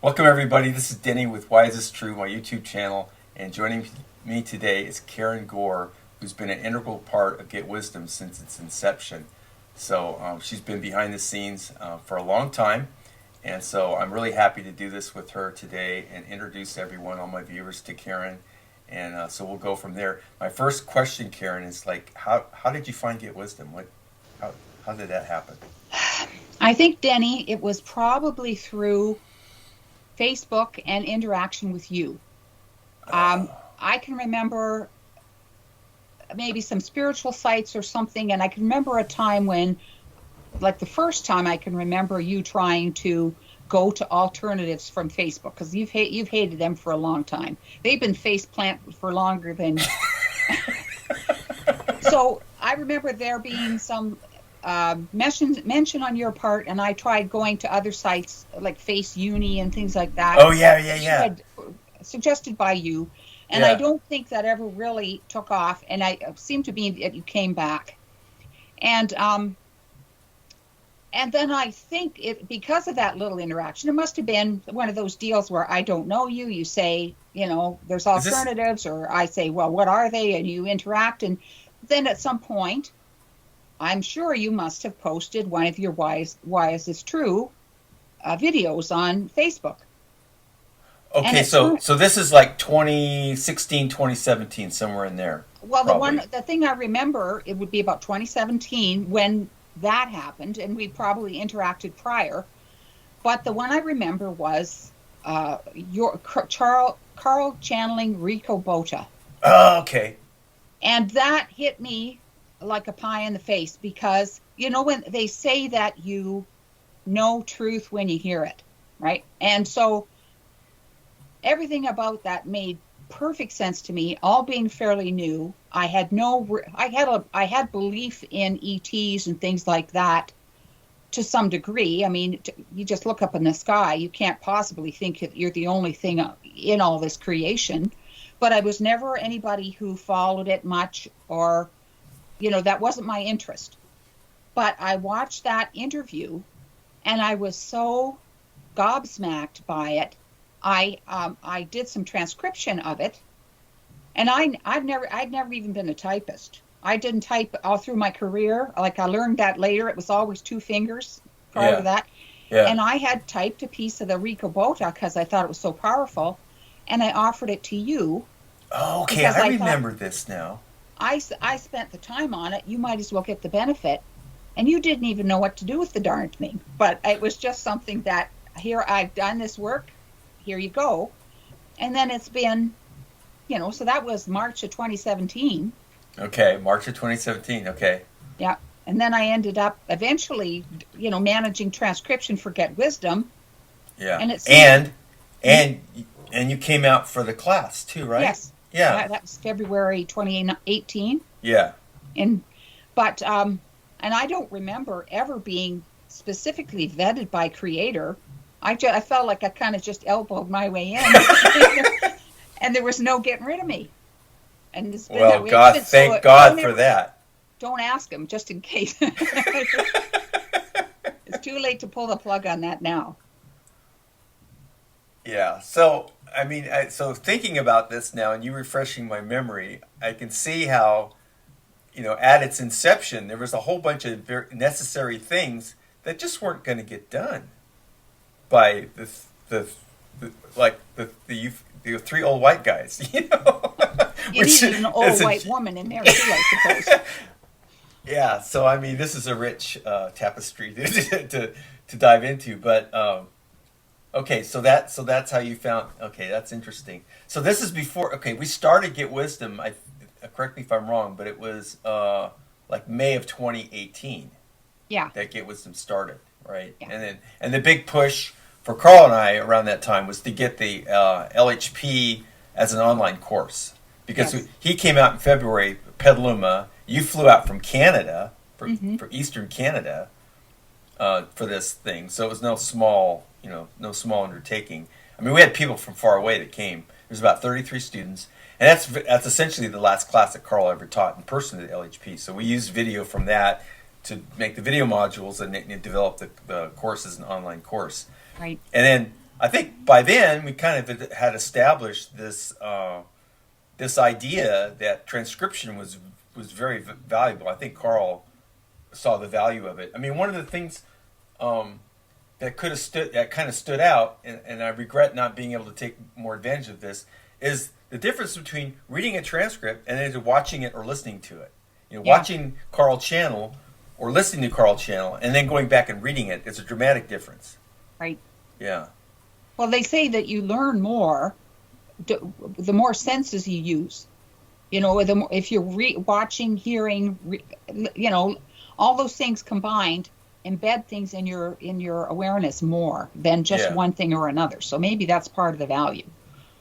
Welcome everybody, this is Denny with Why Is This True, my YouTube channel, and joining me today is Karen Gore, who's been an integral part of Get Wisdom since its inception. So she's been behind the scenes for a long time, and so I'm really happy to do this with her today and introduce everyone, all my viewers, to Karen, and so we'll go from there. My first question, Karen, is how did you find Get Wisdom? How did that happen? I think, Denny, it was probably through Facebook and interaction with you. I can remember maybe some spiritual sites or something, and I can remember a time when, like the first time I can remember you trying to go to alternatives from Facebook, because you've hated them for a long time. They've been face plant for longer than. So I remember there being some mention on your part, and I tried going to other sites like Face Uni and things like that. Oh yeah, yeah, yeah. Had suggested by you, and Yeah. I don't think that ever really took off. And I seemed to be that you came back, and then I think it, because of that little interaction, it must have been one of those deals where I don't know you. You say, there's Is this alternatives, or I say, well, what are they? And you interact, and then at some point, I'm sure you must have posted one of your Why Is This True videos on Facebook. And okay? it So this is like 2016, 2017, somewhere in there, well, probably. the thing I remember, it would be about 2017 when that happened, and we probably interacted prior. But the one I remember was your Carl channeling Rico Bota. Oh, okay. And that hit me like a pie in the face, because, when they say that you know truth when you hear it, right? And so everything about that made perfect sense to me, all being fairly new. I had belief in ETs and things like that to some degree. I mean, you just look up in the sky, you can't possibly think that you're the only thing in all this creation. But I was never anybody who followed it much, or that wasn't my interest. But I watched that interview, and I was so gobsmacked by it. I did some transcription of it, and I'd never even been a typist. I didn't type all through my career. Like, I learned that later. It was always two fingers prior to Yeah, that. yeah. And I had typed a piece of the Rico Bota because I thought it was so powerful, and I offered it to you Oh, okay, because I I thought, remember this now. I spent the time on it. You might as well get the benefit. And you didn't even know what to do with the darn thing. But it was just something that, here, I've done this work. Here you go. And then it's been, so that was March of 2017. Okay, March of 2017. Okay. Yeah. And then I ended up eventually, managing transcription for Get Wisdom. Yeah. And it seemed, And and you came out for the class too, right? yes, Yeah. that was February 2018. Yeah. And, but, and I don't remember ever being specifically vetted by Creator. I felt like I kind of just elbowed my way in, and there was no getting rid of me. And it's been that Well, way God, since. So thank God don't for ever, that. don't ask him, just in case. It's too late to pull the plug on that now. Yeah. So, I mean, so thinking about this now and you refreshing my memory, I can see how, at its inception, there was a whole bunch of very necessary things that just weren't going to get done by the like the three old white guys, You which needed an is old white woman in there too, I suppose. yeah. So I mean, this is a rich tapestry to dive into, but okay. So that's how you found. Okay, that's interesting. So this is before. Okay, we started Get Wisdom. Correct me if I'm wrong, but it was like May of 2018 Yeah, that Get Wisdom started, right? yeah, And the big push for Carl and I around that time was to get the LHP as an online course, because yes. he came out in February, Petaluma. You flew out from Canada, Hmm. for Eastern Canada, for this thing. So it was no small undertaking. I mean, we had people from far away that came. There's about 33 students, and that's essentially the last class that Carl ever taught in person at LHP. So we used video from that to make the video modules and develop the course as an online course. Right. And then I think by then we kind of had established this idea that transcription was very valuable. I think Carl saw the value of it. I mean, one of the things that kind of stood out, and I regret not being able to take more advantage of this, is the difference between reading a transcript and then watching it or listening to it. Yeah. Watching Carl Channel or listening to Carl Channel and then going back and reading it is a dramatic difference. Right. Yeah. Well, they say that you learn more the more senses you use. The more, if you're watching, hearing, all those things combined embed things in your awareness more than just one thing or another. So maybe that's part of the value.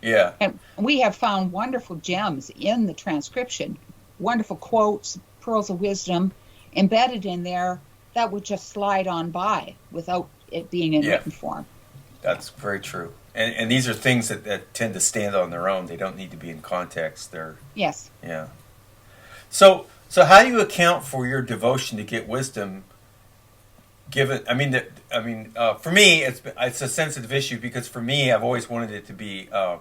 Yeah. And we have found wonderful gems in the transcription, wonderful quotes, pearls of wisdom embedded in there that would just slide on by without it being in written form. That's very true. And these are things that tend to stand on their own. They don't need to be in context. Yes. Yeah. So how do you account for your devotion to get wisdom? Given, for me, it's a sensitive issue because for me, I've always wanted it to be a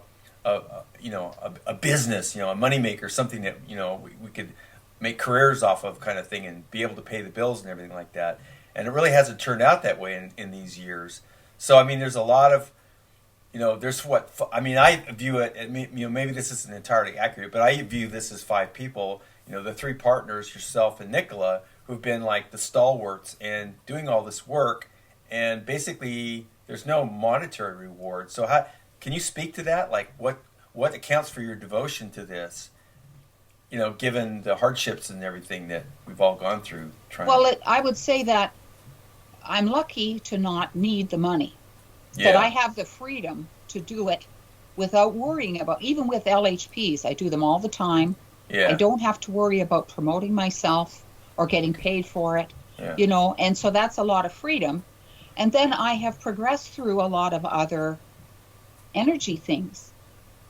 business, a moneymaker, something that we could make careers off of, kind of thing, and be able to pay the bills and everything like that. And it really hasn't turned out that way in these years. So there's a lot of I view it, maybe this isn't entirely accurate, but I view this as 5 people, the 3 partners, yourself and Nicola, who've been like the stalwarts and doing all this work, and basically there's no monetary reward. So can you speak to that? Like what accounts for your devotion to this, given the hardships and everything that we've all gone through I would say that I'm lucky to not need the money. Yeah. That I have the freedom to do it without worrying about, even with LHPs, I do them all the time. Yeah. I don't have to worry about promoting myself or getting paid for it, and so that's a lot of freedom. And then I have progressed through a lot of other energy things.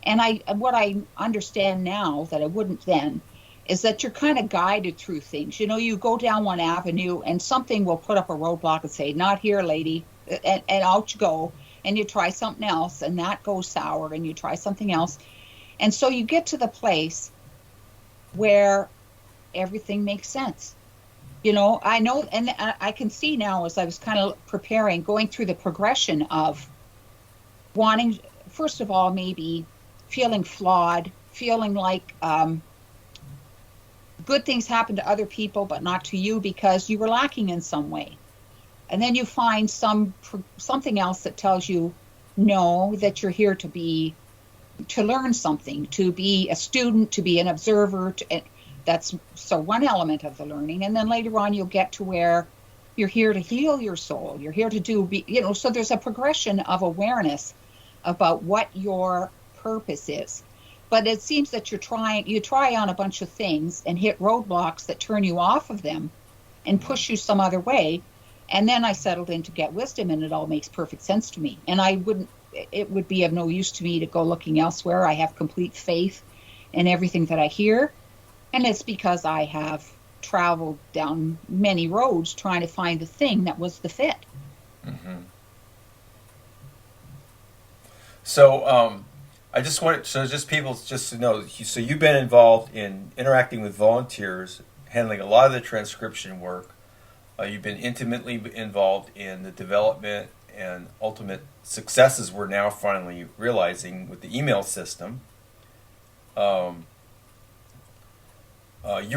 And what I understand now that I wouldn't then is that you're kind of guided through things. You go down one avenue and something will put up a roadblock and say, not here, lady. And out you go, and you try something else, and that goes sour, and you try something else. And so you get to the place where everything makes sense. I know, and I can see now as I was kind of preparing, going through the progression of wanting, first of all, maybe feeling flawed, feeling like good things happen to other people, but not to you because you were lacking in some way. And then you find something else that tells you, no, that you're here to learn something, to be a student, to be an observer. That's one element of the learning. And then later on, you'll get to where you're here to heal your soul. You're here to so there's a progression of awareness about what your purpose is. But it seems that you try on a bunch of things and hit roadblocks that turn you off of them and push you some other way. And then I settled in to get wisdom, and it all makes perfect sense to me. And it would be of no use to me to go looking elsewhere. I have complete faith in everything that I hear. And it's because I have traveled down many roads trying to find the thing that was the fit. Mm-hmm. So I just wanted, people just to know, so you've been involved in interacting with volunteers, handling a lot of the transcription work. You've been intimately involved in the development and ultimate successes we're now finally realizing with the email system. You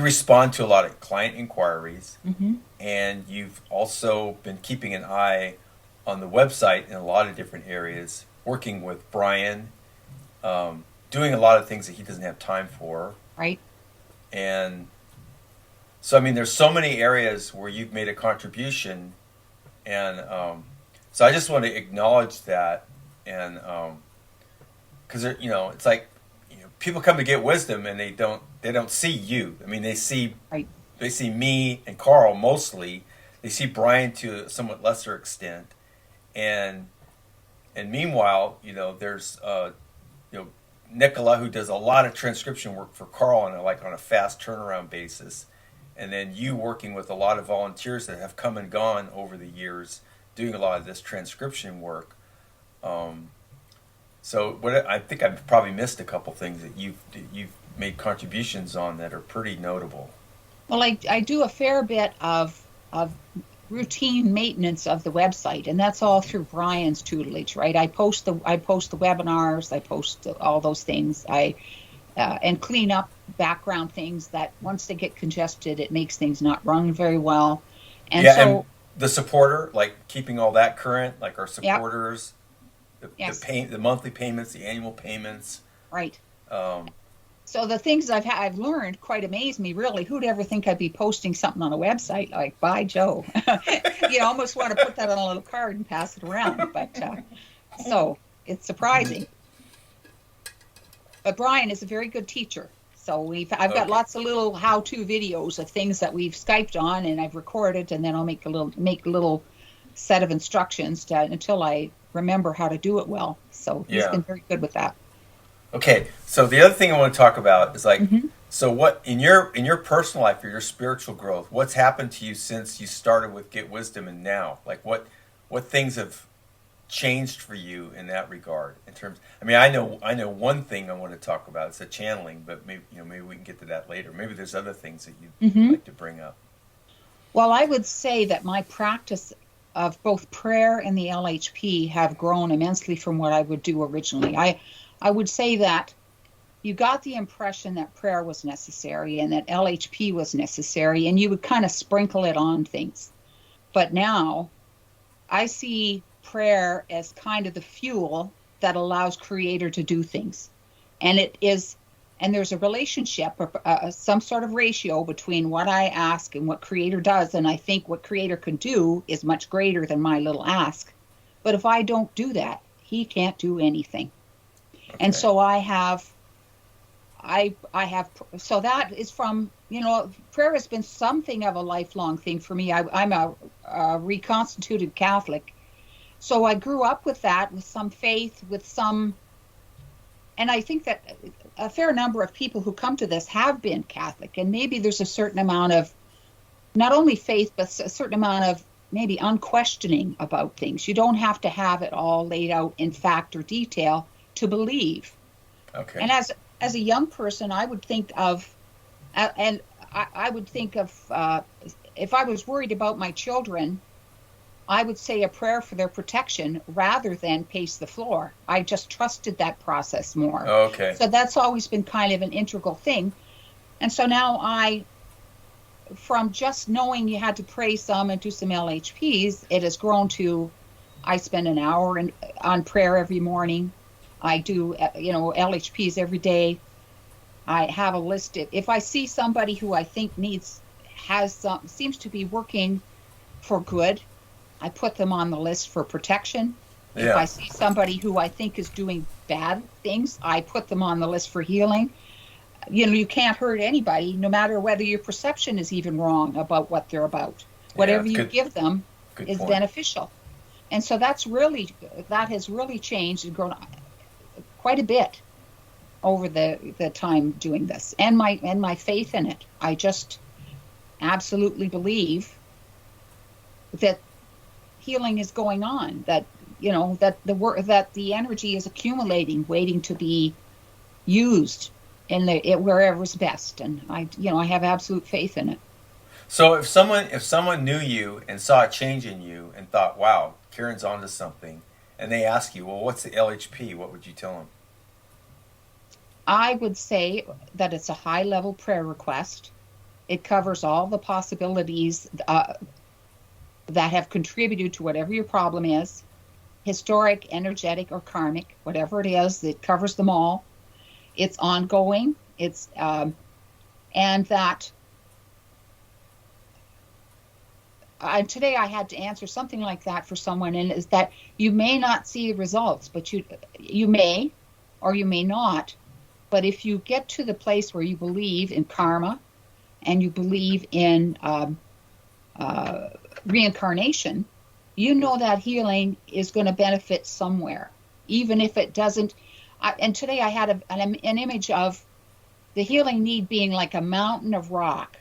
respond to a lot of client inquiries, and you've also been keeping an eye on the website in a lot of different areas, working with Brian, doing a lot of things that he doesn't have time for. Right. And so, there's so many areas where you've made a contribution, and so I just want to acknowledge that, and because it's like people come to get wisdom, and they don't see you. They see they see me and Carl mostly. They see Brian to a somewhat lesser extent, and meanwhile, there's Nicola, who does a lot of transcription work for Carl on a fast turnaround basis. And then you working with a lot of volunteers that have come and gone over the years, doing a lot of this transcription work. Um, so what I think I've probably missed a couple things that you've made contributions on that are pretty notable. Well, I do a fair bit of routine maintenance of the website, and that's all through Brian's tutelage, right? I post the webinars, I post all those things. I and clean up background things that once they get congested, it makes things not run very well. And Yeah, and so, the supporter, like keeping all that current, like our yep, supporters, yes, the monthly payments, the annual payments. right. Um, So the things I've learned quite amaze me. Really, who'd ever think I'd be posting something on a website like "By Joe"? You almost want to put that on a little card and pass it around. But so it's surprising. But Brian is a very good teacher. So I've got okay. lots of little how-to videos of things that we've Skyped on, and I've recorded, and then I'll make a little set of instructions until I remember how to do it well. So he's Yeah. been very good with that. Okay. So the other thing I want to talk about is like, Hmm. so what in your personal life or your spiritual growth, what's happened to you since you started with Get Wisdom and now? Like what things have changed for you in that regard in terms I mean I know one thing I want to talk about, it's a channeling, but maybe we can get to that later. Maybe there's other things that you'd Hmm. like to bring up. Well, I would say that my practice of both prayer and the LHP have grown immensely from what I would do originally. I would say that you got the impression that prayer was necessary and that LHP was necessary, and you would kind of sprinkle it on things. But now I see prayer as kind of the fuel that allows Creator to do things. And it is, and there's a relationship, some sort of ratio between what I ask and what Creator does. And I think what Creator can do is much greater than my little ask. But if I don't do that, He can't do anything. And Okay. so I have, so that is from, prayer has been something of a lifelong thing for me. I'm a reconstituted Catholic. So I grew up with that, with some faith, and I think that a fair number of people who come to this have been Catholic. And maybe there's a certain amount of not only faith, but a certain amount of maybe unquestioning about things. You don't have to have it all laid out in fact or detail to believe. Okay. And as a young person, I would think of, and I would think of, if I was worried about my children, I would say a prayer for their protection rather than pace the floor. I just trusted that process more. Okay. So that's always been kind of an integral thing. And so now from just knowing you had to pray some and do some LHPs, it has grown to I spend an hour on prayer every morning. I do, LHPs every day. I have a list. If I see somebody who I think seems to be working for good, I put them on the list for protection. If I Yeah. see somebody who I think is doing bad things, I put them on the list for healing. You can't hurt anybody, no matter whether your perception is even wrong about what they're about. Yeah. Whatever you Good. give them Good is point. beneficial. And so that has really changed and grown quite a bit over the time doing this, and my faith in it. I just absolutely believe that healing is going on, that that the energy is accumulating, waiting to be used in wherever's best. And I have absolute faith in it. So if someone knew you and saw a change in you and thought, "Wow, Karen's onto something," and they ask you, "Well, what's the LHP?" What would you tell them? I would say that it's a high level prayer request. It covers all the possibilities that have contributed to whatever your problem is, historic, energetic, or karmic, whatever it is. It covers them all. It's ongoing. And that today I had to answer something like that for someone, and is that you may not see the results, but you may, or you may not. But if you get to the place where you believe in karma and you believe in reincarnation, you know that healing is going to benefit somewhere, even if it doesn't. And today I had an image of the healing need being like a mountain of rock,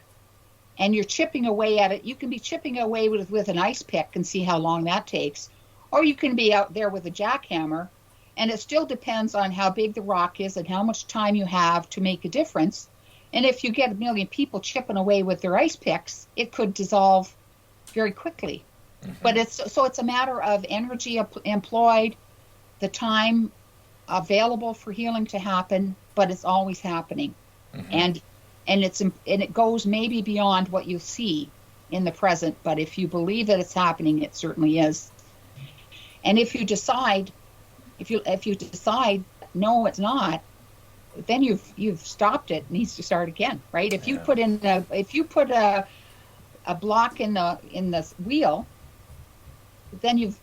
and you're chipping away at it. You can be chipping away with an ice pick and see how long that takes, or you can be out there with a jackhammer. And it still depends on how big the rock is and how much time you have to make a difference. And if you get a million people chipping away with their ice picks, it could dissolve very quickly. But Hmm. it's a matter of energy employed, the time available for healing to happen, but it's always happening. Hmm. And and it goes maybe beyond what you see in the present, but if you believe that it's happening, it certainly is. And if you decide no, it's not, then you've stopped it. It needs to start again, right? Yeah. If you put a block in the wheel, then you've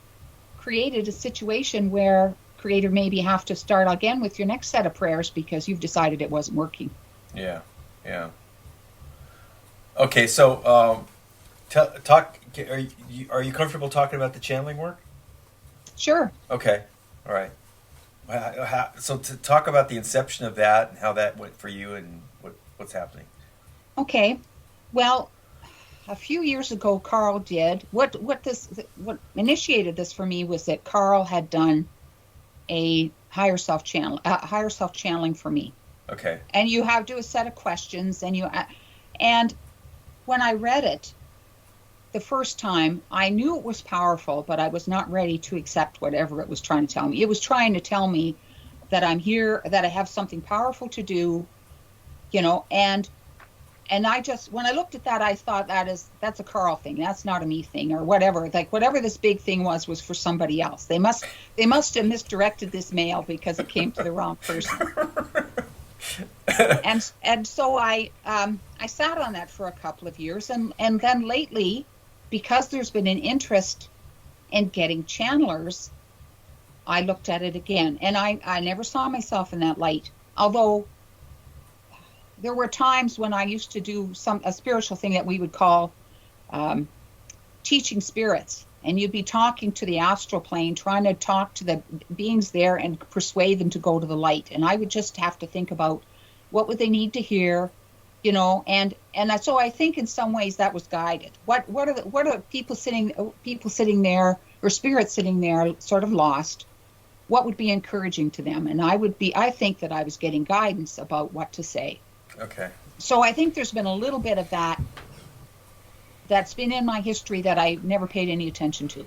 created a situation where creator maybe have to start again with your next set of prayers because you've decided it wasn't working. Yeah. Yeah. Okay. So, talk. Are you comfortable talking about the channeling work? Sure. Okay. All right. So to talk about the inception of that and how that went for you and what's happening. Okay. Well, a few years ago, Carl did what initiated this for me was that Carl had done a higher self channeling for me. Okay. And you have to do a set of questions, and when I read it the first time, I knew it was powerful, but I was not ready to accept whatever it was trying to tell me. It was trying to tell me that I'm here, that I have something powerful to do, and I just, when I looked at that, I thought that's a Carl thing. That's not a me thing or whatever. Like whatever this big thing was for somebody else. They must have misdirected this mail because it came to the wrong person. And so I sat on that for a couple of years, and then lately, because there's been an interest in getting channelers, I looked at it again, and I never saw myself in that light. Although there were times when I used to do a spiritual thing that we would call um, teaching spirits, and you'd be talking to the astral plane, trying to talk to the beings there and persuade them to go to the light. And I would just have to think about what would they need to hear, so I think in some ways that was guided. What are people sitting there, or spirits sitting there sort of lost? What would be encouraging to them? And I think that I was getting guidance about what to say. Okay. So I think there's been a little bit of that's been in my history that I never paid any attention to.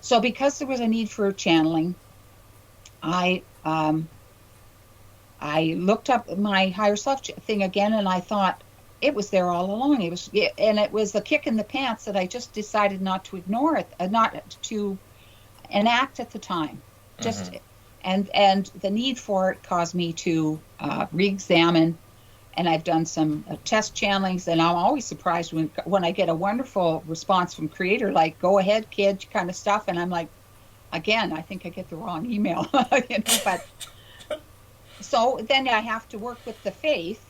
So because there was a need for channeling, I I looked up my higher self thing again, and I thought it was there all along. It was a kick in the pants that I just decided not to ignore it, not to enact at the time. Hmm. Just and the need for it caused me to re-examine. And I've done some test channelings, and I'm always surprised when I get a wonderful response from creator, like "Go ahead, kid," kind of stuff, and I'm like, again, I think I get the wrong email, But so then I have to work with the faith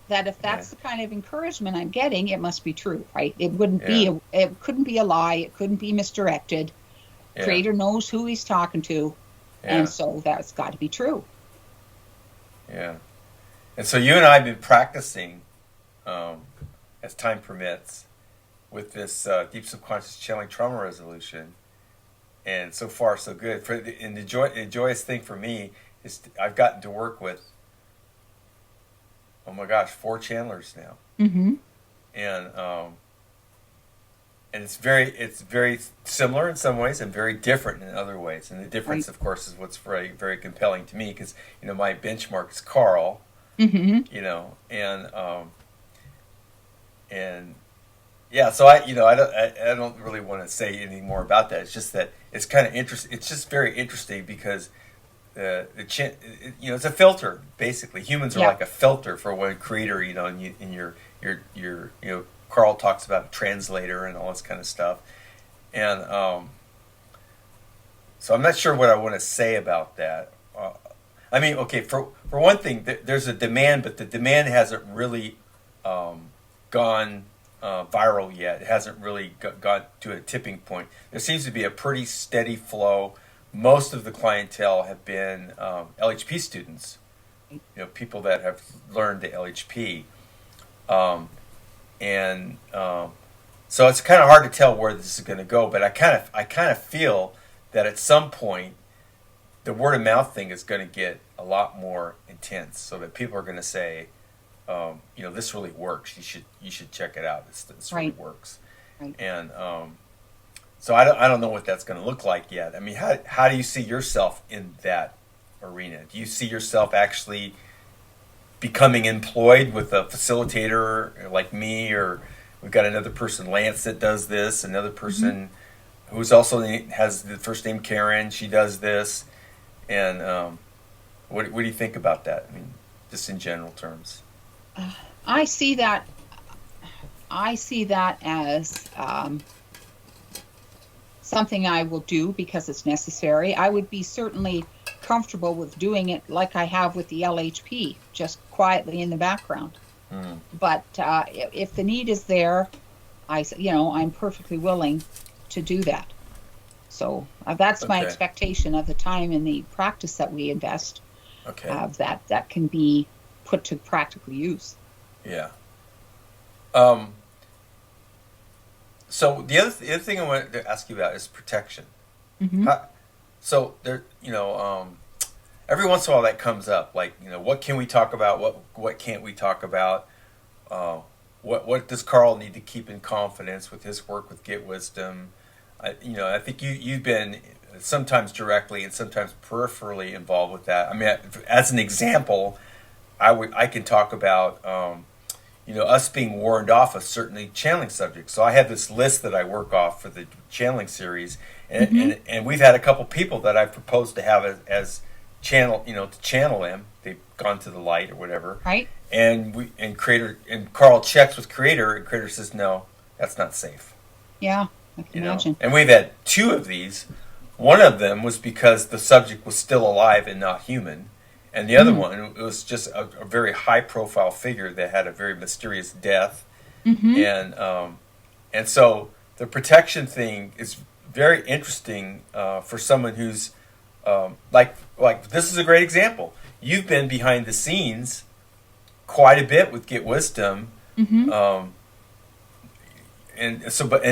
that if Yeah. that's the kind of encouragement I'm getting, it must be true, right? It couldn't be a lie. It couldn't be misdirected. Yeah. Creator knows who he's talking to, and Yeah. so that's got to be true. Yeah. And so you and I have been practicing, um, as time permits, with this deep subconscious channeling trauma resolution, and so far so good. And the joyous thing for me is I've gotten to work with, oh my gosh, 4 channelers now, Mm-hmm. and it's very similar in some ways and very different in other ways. And the Right. difference, of course, is what's very very compelling to me because my benchmark is Carl, Mm-hmm. and yeah, so I don't really want to say anything more about that. It's just that it's kind of interesting. It's just very interesting because it's a filter basically. Humans are Yeah. like a filter for one creator, and your Carl talks about a translator and all this kind of stuff, and so I'm not sure what I want to say about that. I mean, okay, for one thing, there's a demand, but the demand hasn't really gone viral yet. It hasn't really got to a tipping point. There seems to be a pretty steady flow. Most of the clientele have been LHP students, people that have learned the LHP, and So it's kind of hard to tell where this is going to go, but I kind of feel that at some point the word of mouth thing is going to get a lot more intense, so that people are going to say, this really works. You should check it out. This really Right. works. Right. And so I don't know what that's going to look like yet. I mean, how do you see yourself in that arena? Do you see yourself actually becoming employed with a facilitator like me, or we've got another person, Lance, that does this, another person who's also has the first name Karen, she does this, and what do you think about that? I mean, just in general terms. I see that. I see that as something I will do because it's necessary. I would be certainly comfortable with doing it like I have with the LHP, just quietly in the background. Mm. But if the need is there, I'm perfectly willing to do that. So that's my Okay. expectation of the time and the practice that we invest. Okay. That can be put to practical use. Yeah. So the other thing I wanted to ask you about is protection. Hmm. So there, every once in a while that comes up. Like, what can we talk about? What can't we talk about? What does Carl need to keep in confidence with his work with Get Wisdom? I think you've been sometimes directly and sometimes peripherally involved with that. I mean, as an example, I can talk about us being warned off of certain channeling subjects. So I have this list that I work off for the channeling series, and we've had a couple people that I've proposed to have as channel, to channel them. They've gone to the light or whatever, Right? and Creator and Carl checks with Creator, and Creator says no, that's not safe. Yeah, I can imagine. And we've had two of these. One of them was because the subject was still alive and not human. And the other one, it was just a very high-profile figure that had a very mysterious death, and so the protection thing is very interesting for someone who's like this is a great example. You've been behind the scenes quite a bit with Get Wisdom, and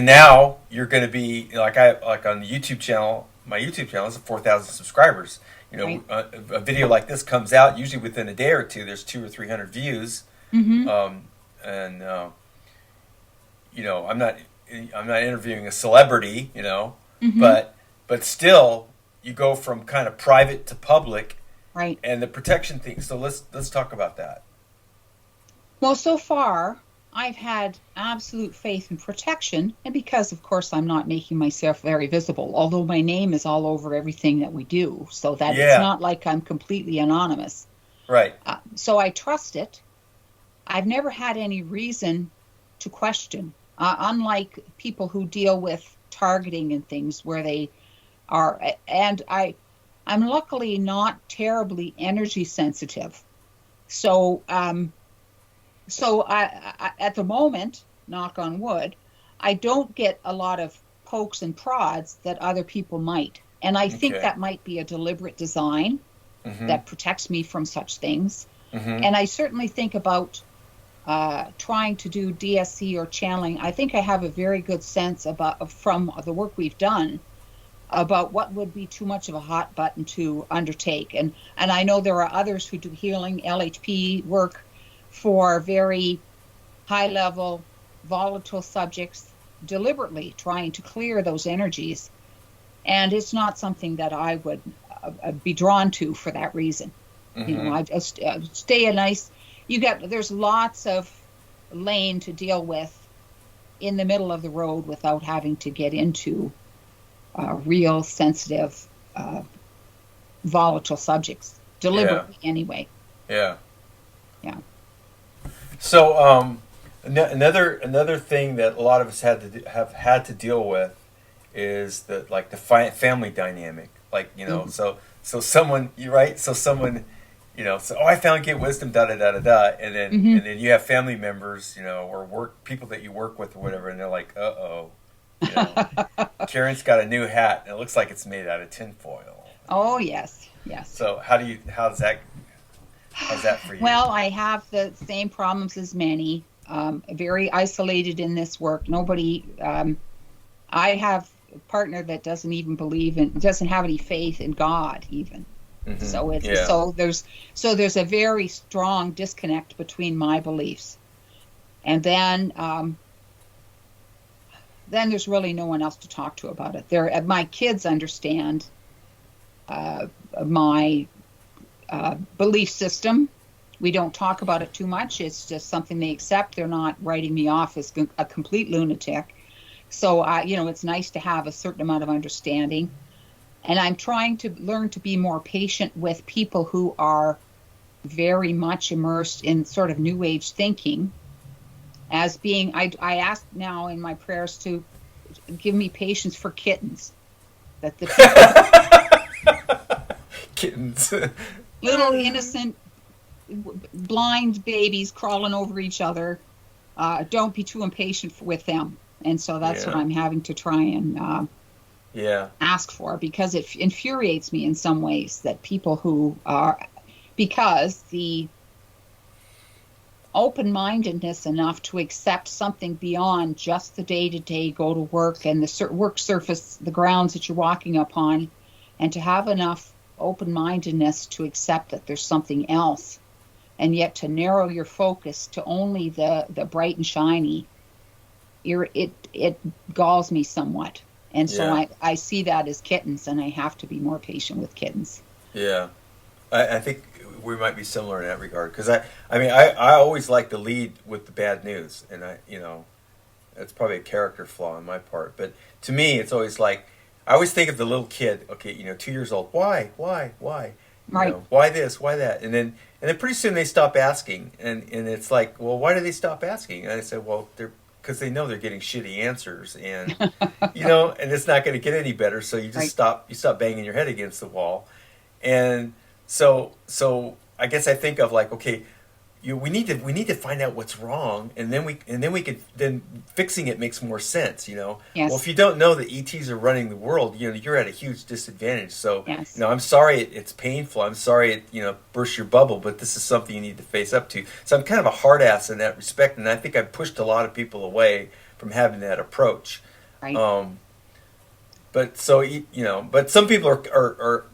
now you're going to be like on the YouTube channel. My YouTube channel is 4,000 subscribers. Right. A video like this comes out usually within a day or two. There's 200 or 300 views, I'm not interviewing a celebrity, but still, you go from kind of private to public, Right. and the protection thing. So let's talk about that. Well, so far, I've had absolute faith in protection, and because, of course, I'm not making myself very visible, although my name is all over everything that we do, so that it's not like I'm completely anonymous. Right. So I trust it. I've never had any reason to question, unlike people who deal with targeting and things where they are, and I'm luckily not terribly energy sensitive. So, I at the moment, knock on wood, I don't get a lot of pokes and prods that other people might. And I think that might be a deliberate design that protects me from such things. And I certainly think about trying to do DSC or channeling. I think I have a very good sense from the work we've done about what would be too much of a hot button to undertake. And I know there are others who do healing LHP work for very high-level, volatile subjects, deliberately trying to clear those energies. And it's not something that I would be drawn to for that reason. I just stay a nice. There's lots of lane to deal with in the middle of the road without having to get into real sensitive, volatile subjects deliberately. Anyway. Yeah. Yeah. So another thing that a lot of us have had to deal with is the family dynamic. So someone so I found Get Wisdom, da da da da da, and then you have family members, or people that you work with or whatever, and they're like, Karen's got a new hat and it looks like it's made out of tinfoil. Oh yes. So how's that for you? Well, I have the same problems as many. very isolated in this work. Nobody, I have a partner that doesn't even believe in, doesn't have any faith in God even. Hmm. So it's Yeah. so there's a very strong disconnect between my beliefs, and then there's really no one else to talk to about it. My kids understand uh, my belief system. We don't talk about it too much. It's just something they accept. They're not writing me off as a complete lunatic. So it's nice to have a certain amount of understanding. And I'm trying to learn to be more patient with people who are very much immersed in sort of new age thinking. As being, I ask now in my prayers to give me patience for kittens. That the people, Kittens. little innocent blind babies crawling over each other, don't be too impatient with them. And so that's what Yeah. I'm having to try and Yeah. ask for, because it infuriates me in some ways that people who are, because the open-mindedness enough to accept something beyond just the day-to-day go to work and the work surface, the grounds that you're walking upon, and to have enough open-mindedness to accept that there's something else, and yet to narrow your focus to only the bright and shiny, it galls me somewhat. And so Yeah. I see that as kittens, and I have to be more patient with kittens. Yeah. I think we might be similar in that regard because I always like to lead with the bad news, and that's probably a character flaw on my part. But to me, it's always like I always think of the little kid. Okay, 2 years old. Why? Right, Why this? Why that? And then pretty soon they stop asking, and it's like, well, why do they stop asking? And I said, well, they're because they know they're getting shitty answers, and and it's not going to get any better. So you just right. stop banging your head against the wall, and so I guess I think of like, okay, we need to find out what's wrong, and then we could then fixing it makes more sense. Well, if Yes, you don't know that ETs are running the world, you're at a huge disadvantage. So yes, I'm sorry it's painful. I'm sorry it burst your bubble, but this is something you need to face up to. So I'm kind of a hard ass in that respect, and I think I've pushed a lot of people away from having that approach. right. Um, but but some people are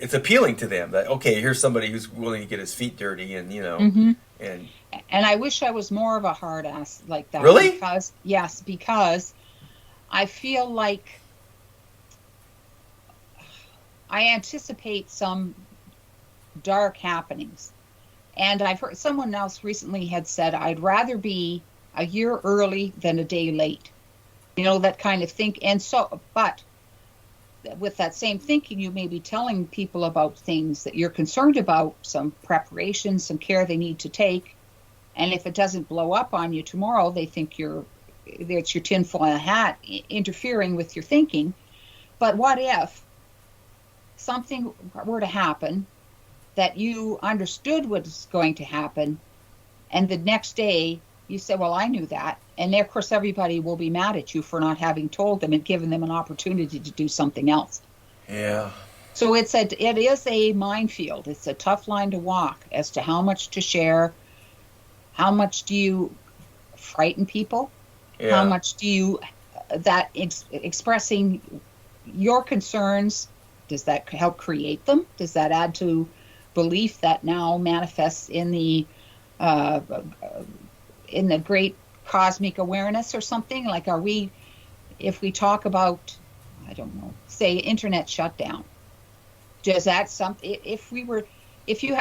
it's appealing to them that okay, here's somebody who's willing to get his feet dirty, and Hmm. and And I wish I was more of a hard ass like that, really, because, yes, because I feel like I anticipate some dark happenings. And I've heard someone else recently had said, I'd rather be a year early than a day late. That kind of think. And so, but with that same thinking, you may be telling people about things that you're concerned about, some preparation, some care they need to take. And if it doesn't blow up on you tomorrow, they think it's your tinfoil hat interfering with your thinking. But what if something were to happen that you understood was going to happen, and the next day you say, well, I knew that. And of course, everybody will be mad at you for not having told them and given them an opportunity to do something else. yeah, So it is a minefield. It's a tough line to walk as to how much to share. How much do you frighten people? How yeah, much do you, expressing your concerns, does that help create them? Does that add to belief that now manifests uh, in the great cosmic awareness or something? Like, if we talk about, I don't know, say internet shutdown, does that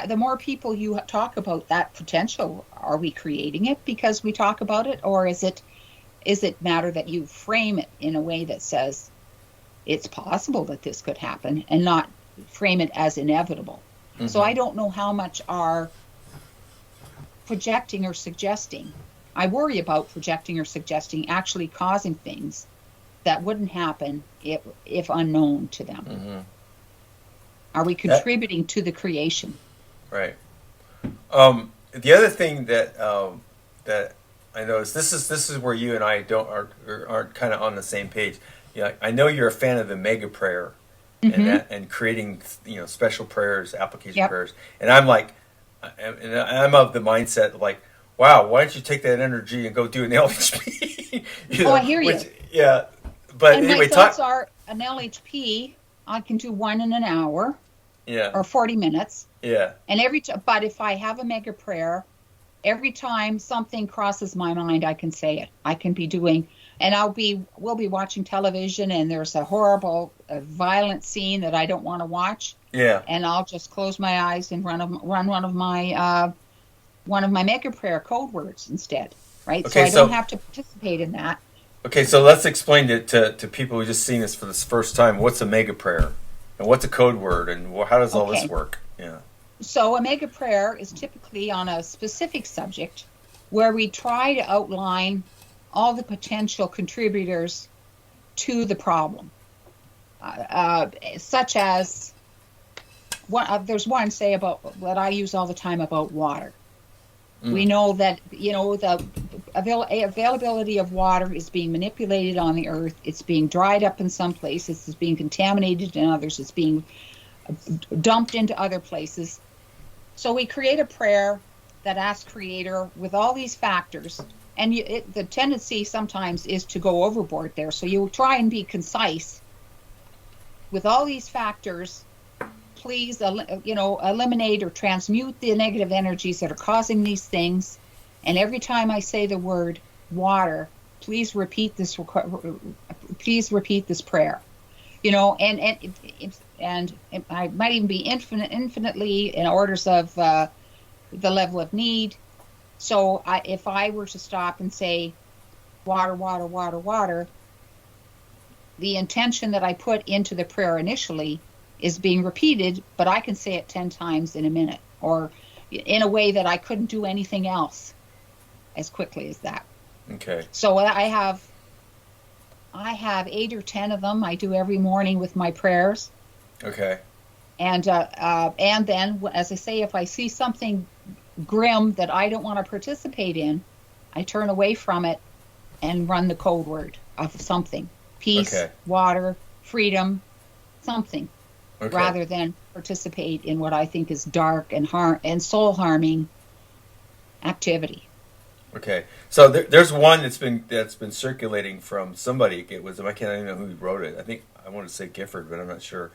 the more people you talk about that potential, are we creating it because we talk about it? Or is it matter that you frame it in a way that says it's possible that this could happen, and not frame it as inevitable? So hmm, I don't know how much are projecting or suggesting. I worry about projecting or suggesting actually causing things that wouldn't happen if unknown to them. hmm. Are we That contributing to the creation? right. The other thing that I noticed, this is where you and I aren't kind of on the same page. Yeah, I know you're a fan of the mega prayer and Mm-hmm. that and creating special prayers, application Yep. prayers, and I'm like, and I'm of the mindset like, wow, why don't you take that energy and go do an LHP? Oh, I hear you. Which, yeah. But And my anyway, thoughts are an LHP, I can do one in an hour yeah, or 40 minutes. yeah, And but if I have a mega prayer, every time something crosses my mind, I can say it. I can be doing, and we'll be watching television, and there's a horrible, violent scene that I don't want to watch, yeah. and I'll just close my eyes and run one of my mega prayer code words instead, right? So Okay, I don't have to participate in that. okay, so let's explain to people who just seen this for the first time. What's a mega prayer, and what's a code word, and how does all this Okay. work? Yeah. So a mega prayer is typically on a specific subject where we try to outline all the potential contributors to the problem, such as there's one say about that I use all the time about water. We know that the availability of water is being manipulated on the earth. It's being dried up in some places. It's being contaminated in others. It's being dumped into other places. So we create a prayer that asks Creator with all these factors, and the tendency sometimes is to go overboard there. So you try and be concise with all these factors. Please, eliminate or transmute the negative energies that are causing these things. And every time I say the word water, please repeat this. Please repeat this prayer. And I might even be infinitely in orders of the level of need. So if I were to stop and say water, water, water, water, the intention that I put into the prayer initially is being repeated, but I can say it 10 times in a minute, or in a way that I couldn't do anything else as quickly as that. Okay. So I have 8 or 10 of them I do every morning with my prayers. Okay. And then, as I say, if I see something grim that I don't want to participate in, I turn away from it and run the code word of something: peace, Okay. water, freedom, something. Okay. Rather than participate in what I think is dark and soul harming activity. Okay. So there's one that's been circulating from somebody. It was, I can't even know who wrote it. I think I want to say Gifford, but I'm not sure.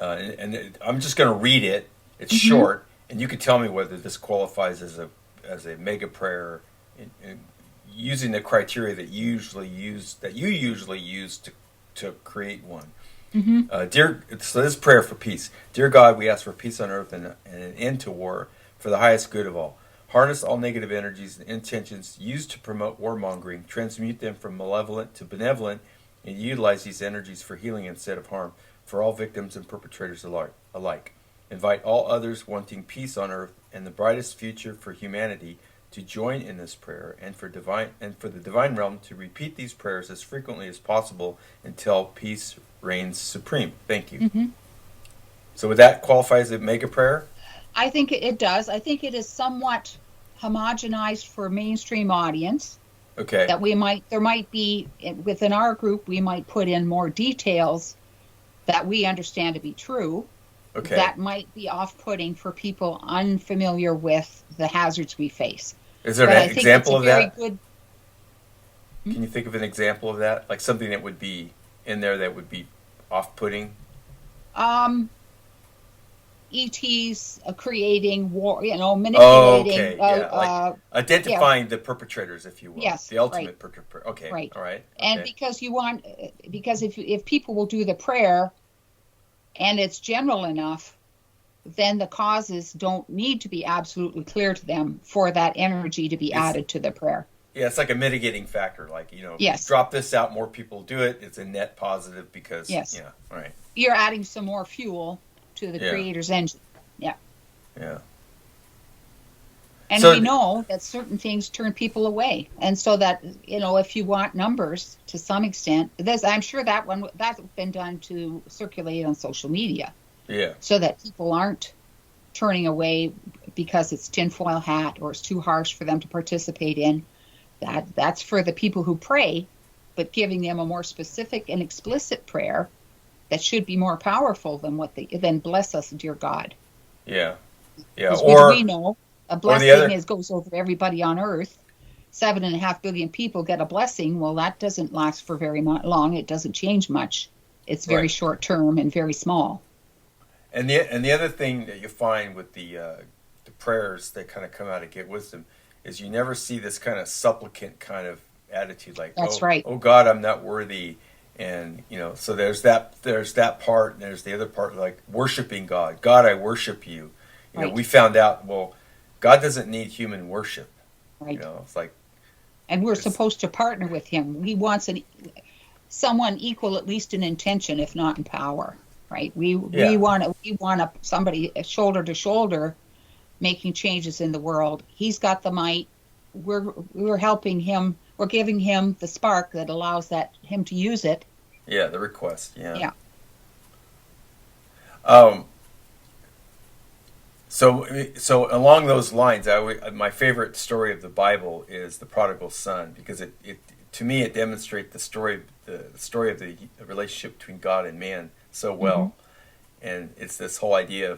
I'm just going to read it. It's short, and you can tell me whether this qualifies as a mega prayer, in using the criteria that you usually use to create one. So this prayer for peace. Dear God, we ask for peace on earth and an end to war for the highest good of all. Harness all negative energies and intentions used to promote warmongering, transmute them from malevolent to benevolent, and utilize these energies for healing instead of harm for all victims and perpetrators alike. Invite all others wanting peace on earth and the brightest future for humanity to join in this prayer, and for the divine realm to repeat these prayers as frequently as possible until peace reigns supreme. Thank you. So would that qualify as a mega prayer? I think it does. I think it is somewhat homogenized for a mainstream audience. Okay. That there might be, within our group, we might put in more details that we understand to be true. Okay. That might be off-putting for people unfamiliar with the hazards we face. Is there But an example of that? Good, Can you think of an example of that? Like something that would be in there that would be off-putting? ETs creating war, manipulating. Like identifying the perpetrators, if you will. Yes, the ultimate right. perpetrator. Okay, right. All right. And Okay. because if people will do the prayer, and it's general enough, then the causes don't need to be absolutely clear to them for that energy to be added to the prayer. Yeah, it's like a mitigating factor. Like, if you Yes. drop this out, more people do it. It's a net positive because, Yes. yeah, all right. You're adding some more fuel to the Yeah. Creator's engine. Yeah. Yeah. And So we know that certain things turn people away. And so that, if you want numbers to some extent, I'm sure that's been done to circulate on social media. Yeah. So that people aren't turning away because it's tinfoil hat or it's too harsh for them to participate in. That's for the people who pray, but giving them a more specific and explicit prayer that should be more powerful than bless us, dear God. Yeah. Yeah. Because Or we know A Or the blessing other, is goes over everybody on earth. 7.5 billion people get a blessing. Well, that doesn't last for very long. It doesn't change much. It's very right. short term and very small. And the other thing that you find with the prayers that kind of come out of Get Wisdom is you never see this kind of supplicant kind of attitude, like, That's right. oh God, I'm not worthy. And so there's that part, and there's the other part, like worshiping God. God, I worship you. Right. We found out, well, God doesn't need human worship. Right. It's like And we're it's supposed to partner with him. He wants someone equal, at least in intention, if not in power. Right. We yeah, want somebody shoulder to shoulder making changes in the world. He's got the might. We're helping him. We're giving him the spark that allows him to use it. yeah, the request, yeah. Yeah. Um, so along those lines, my favorite story of the Bible is the prodigal son, because it to me it demonstrates the story of the relationship between God and man so Mm-hmm. well, and it's this whole idea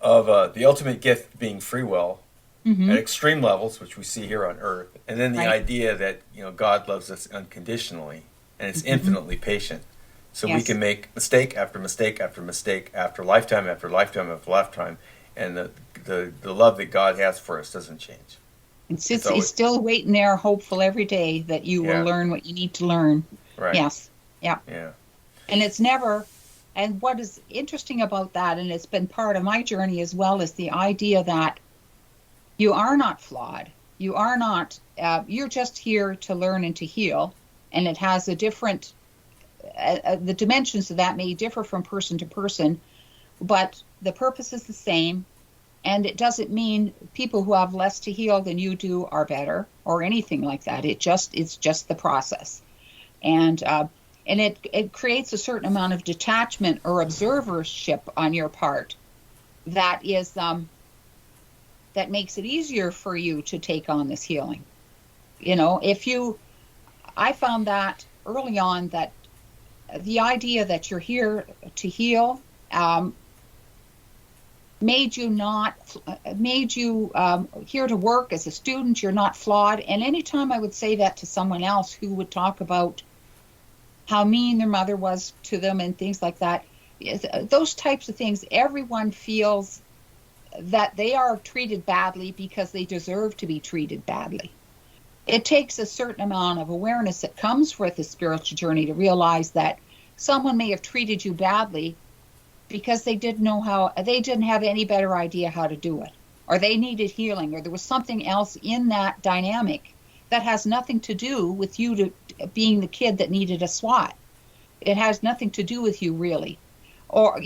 of the ultimate gift being free will Mm-hmm. at extreme levels, which we see here on earth, and then the Right. idea that God loves us unconditionally and is Mm-hmm. infinitely patient. So we Yes. can make mistake after mistake after mistake after lifetime after lifetime after lifetime, and the love that God has for us doesn't change. It's He's always still waiting there, hopeful every day that you will yeah, learn what you need to learn. right, Yes. Yeah. yeah, And it's never, and what is interesting about that, and it's been part of my journey as well, is the idea that you are not flawed. You are not, you're just here to learn and to heal. And it has a different, the dimensions of that may differ from person to person, but the purpose is the same. And it doesn't mean people who have less to heal than you do are better or anything like that. It's just the process. And it creates a certain amount of detachment or observership on your part that is, that makes it easier for you to take on this healing. I found that early on, that the idea that you're here to heal made you here to work as a student. You're not flawed. And anytime I would say that to someone else who would talk about how mean their mother was to them and things like that, those types of things, everyone feels that they are treated badly because they deserve to be treated badly. It takes a certain amount of awareness that comes with the spiritual journey to realize that someone may have treated you badly because they didn't have any better idea how to do it, or they needed healing, or there was something else in that dynamic that has nothing to do with you being the kid that needed a SWAT. It has nothing to do with you, really. Or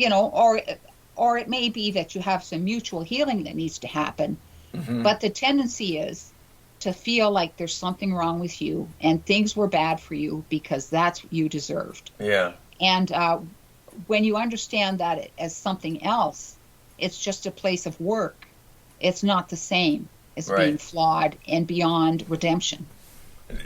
it may be that you have some mutual healing that needs to happen. mm-hmm. But the tendency is to feel like there's something wrong with you and things were bad for you because that's what you deserved. Yeah, And when you understand that as something else, it's just a place of work. It's not the same as right. being flawed and beyond redemption.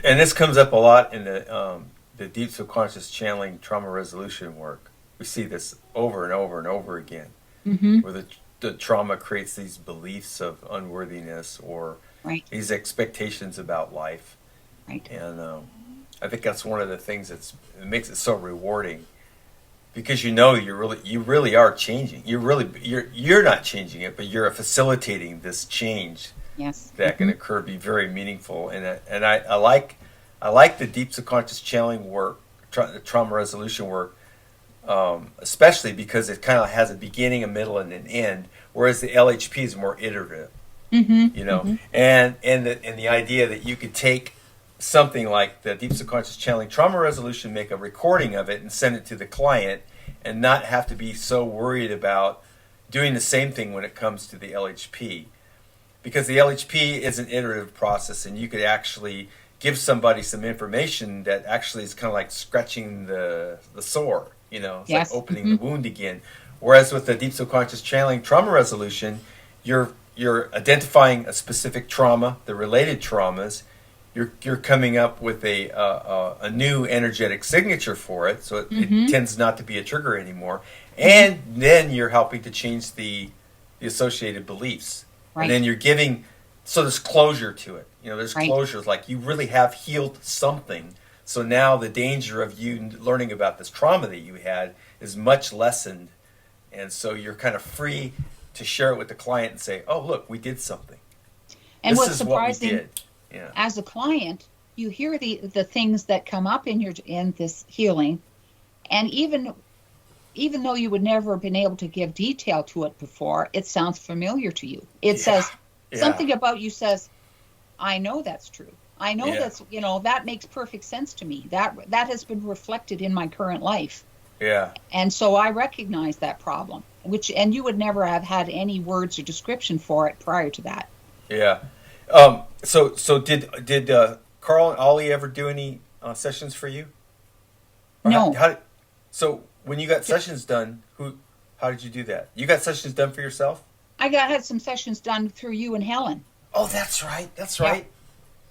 And this comes up a lot in the deep subconscious channeling trauma resolution work. We see this over and over and over again, Mm-hmm. where the trauma creates these beliefs of unworthiness or Right. these expectations about life. Right. And I think that's one of the things that makes it so rewarding, because you really are changing. You're not changing it, but you're facilitating this change Yes. that Mm-hmm. can occur, be very meaningful. And I like the deep subconscious channeling work, the trauma resolution work, especially because it kind of has a beginning, a middle, and an end, whereas the LHP is more iterative. Mm-hmm. Mm-hmm. And the idea that you could take something like the deep subconscious channeling trauma resolution, make a recording of it, and send it to the client, and not have to be so worried about doing the same thing when it comes to the LHP, because the LHP is an iterative process, and you could actually give somebody some information that actually is kind of like scratching the sore. It's Yes. like opening Mm-hmm. the wound again. Whereas with the deep subconscious channeling trauma resolution, you're identifying a specific trauma, the related traumas. You're coming up with a new energetic signature for it, so Mm-hmm. it tends not to be a trigger anymore. And then you're helping to change the associated beliefs. And Right. then you're giving, so there's closure to it. There's Right. closure. Like you really have healed something. So now the danger of you learning about this trauma that you had is much lessened. And so you're kind of free to share it with the client and say, oh, look, we did something. And This what's is what we surprising, did. Yeah. as a client, you hear the things that come up in this healing, and even though you would never have been able to give detail to it before, it sounds familiar to you. It says Yeah. something about you says, I know that's true. I know Yeah. that's, that makes perfect sense to me. That has been reflected in my current life. Yeah. And so I recognize that problem, and you would never have had any words or description for it prior to that. Yeah. So did Carl and Ollie ever do any sessions for you? Or No. So when you got sessions done, how did you do that? You got sessions done for yourself? Had some sessions done through you and Helen. Oh, that's right. That's right.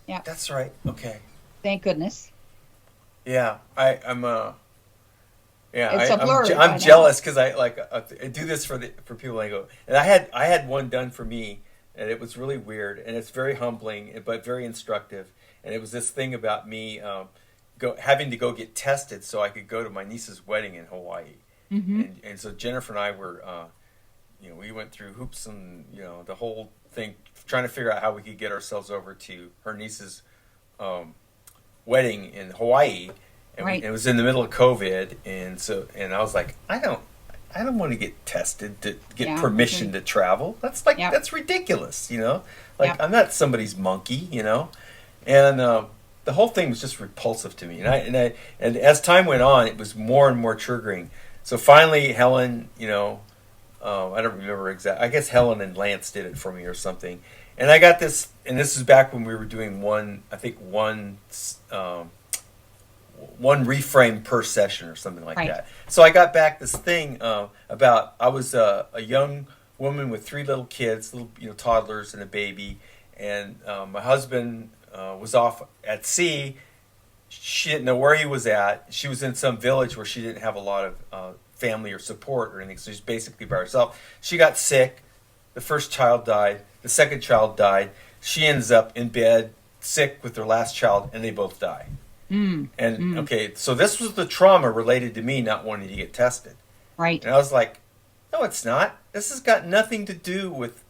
Yeah. That's right. Okay. Thank goodness. Yeah. I'm yeah. It's a blur by I'm now. jealous because I do this for people. And I go, and I had one done for me, and it was really weird, and it's very humbling, but very instructive. And it was this thing about me having to go get tested so I could go to my niece's wedding in Hawaii. Mm-hmm. And so Jennifer and I were, we went through hoops and, the whole thing, trying to figure out how we could get ourselves over to her niece's wedding in Hawaii. And Right. it was in the middle of COVID. And I was like, I don't want to get tested to get permission to travel. That's that's ridiculous, I'm not somebody's monkey, and the whole thing was just repulsive to me. And as time went on, it was more and more triggering. So finally, Helen, I don't remember exactly. I guess Helen and Lance did it for me or something. And I got this, and this is back when we were doing one reframe per session or something like Right. that. So I got back this thing about I was a young woman with 3 little kids, toddlers and a baby, and my husband was off at sea. She didn't know where he was at. She was in some village where she didn't have a lot of family or support or anything, so she's basically by herself. She got sick. The first child died. The second child died. She ends up in bed, sick with her last child, and they both die. Okay, so this was the trauma related to me not wanting to get tested. Right. And I was like, no, it's not. This has got nothing to do with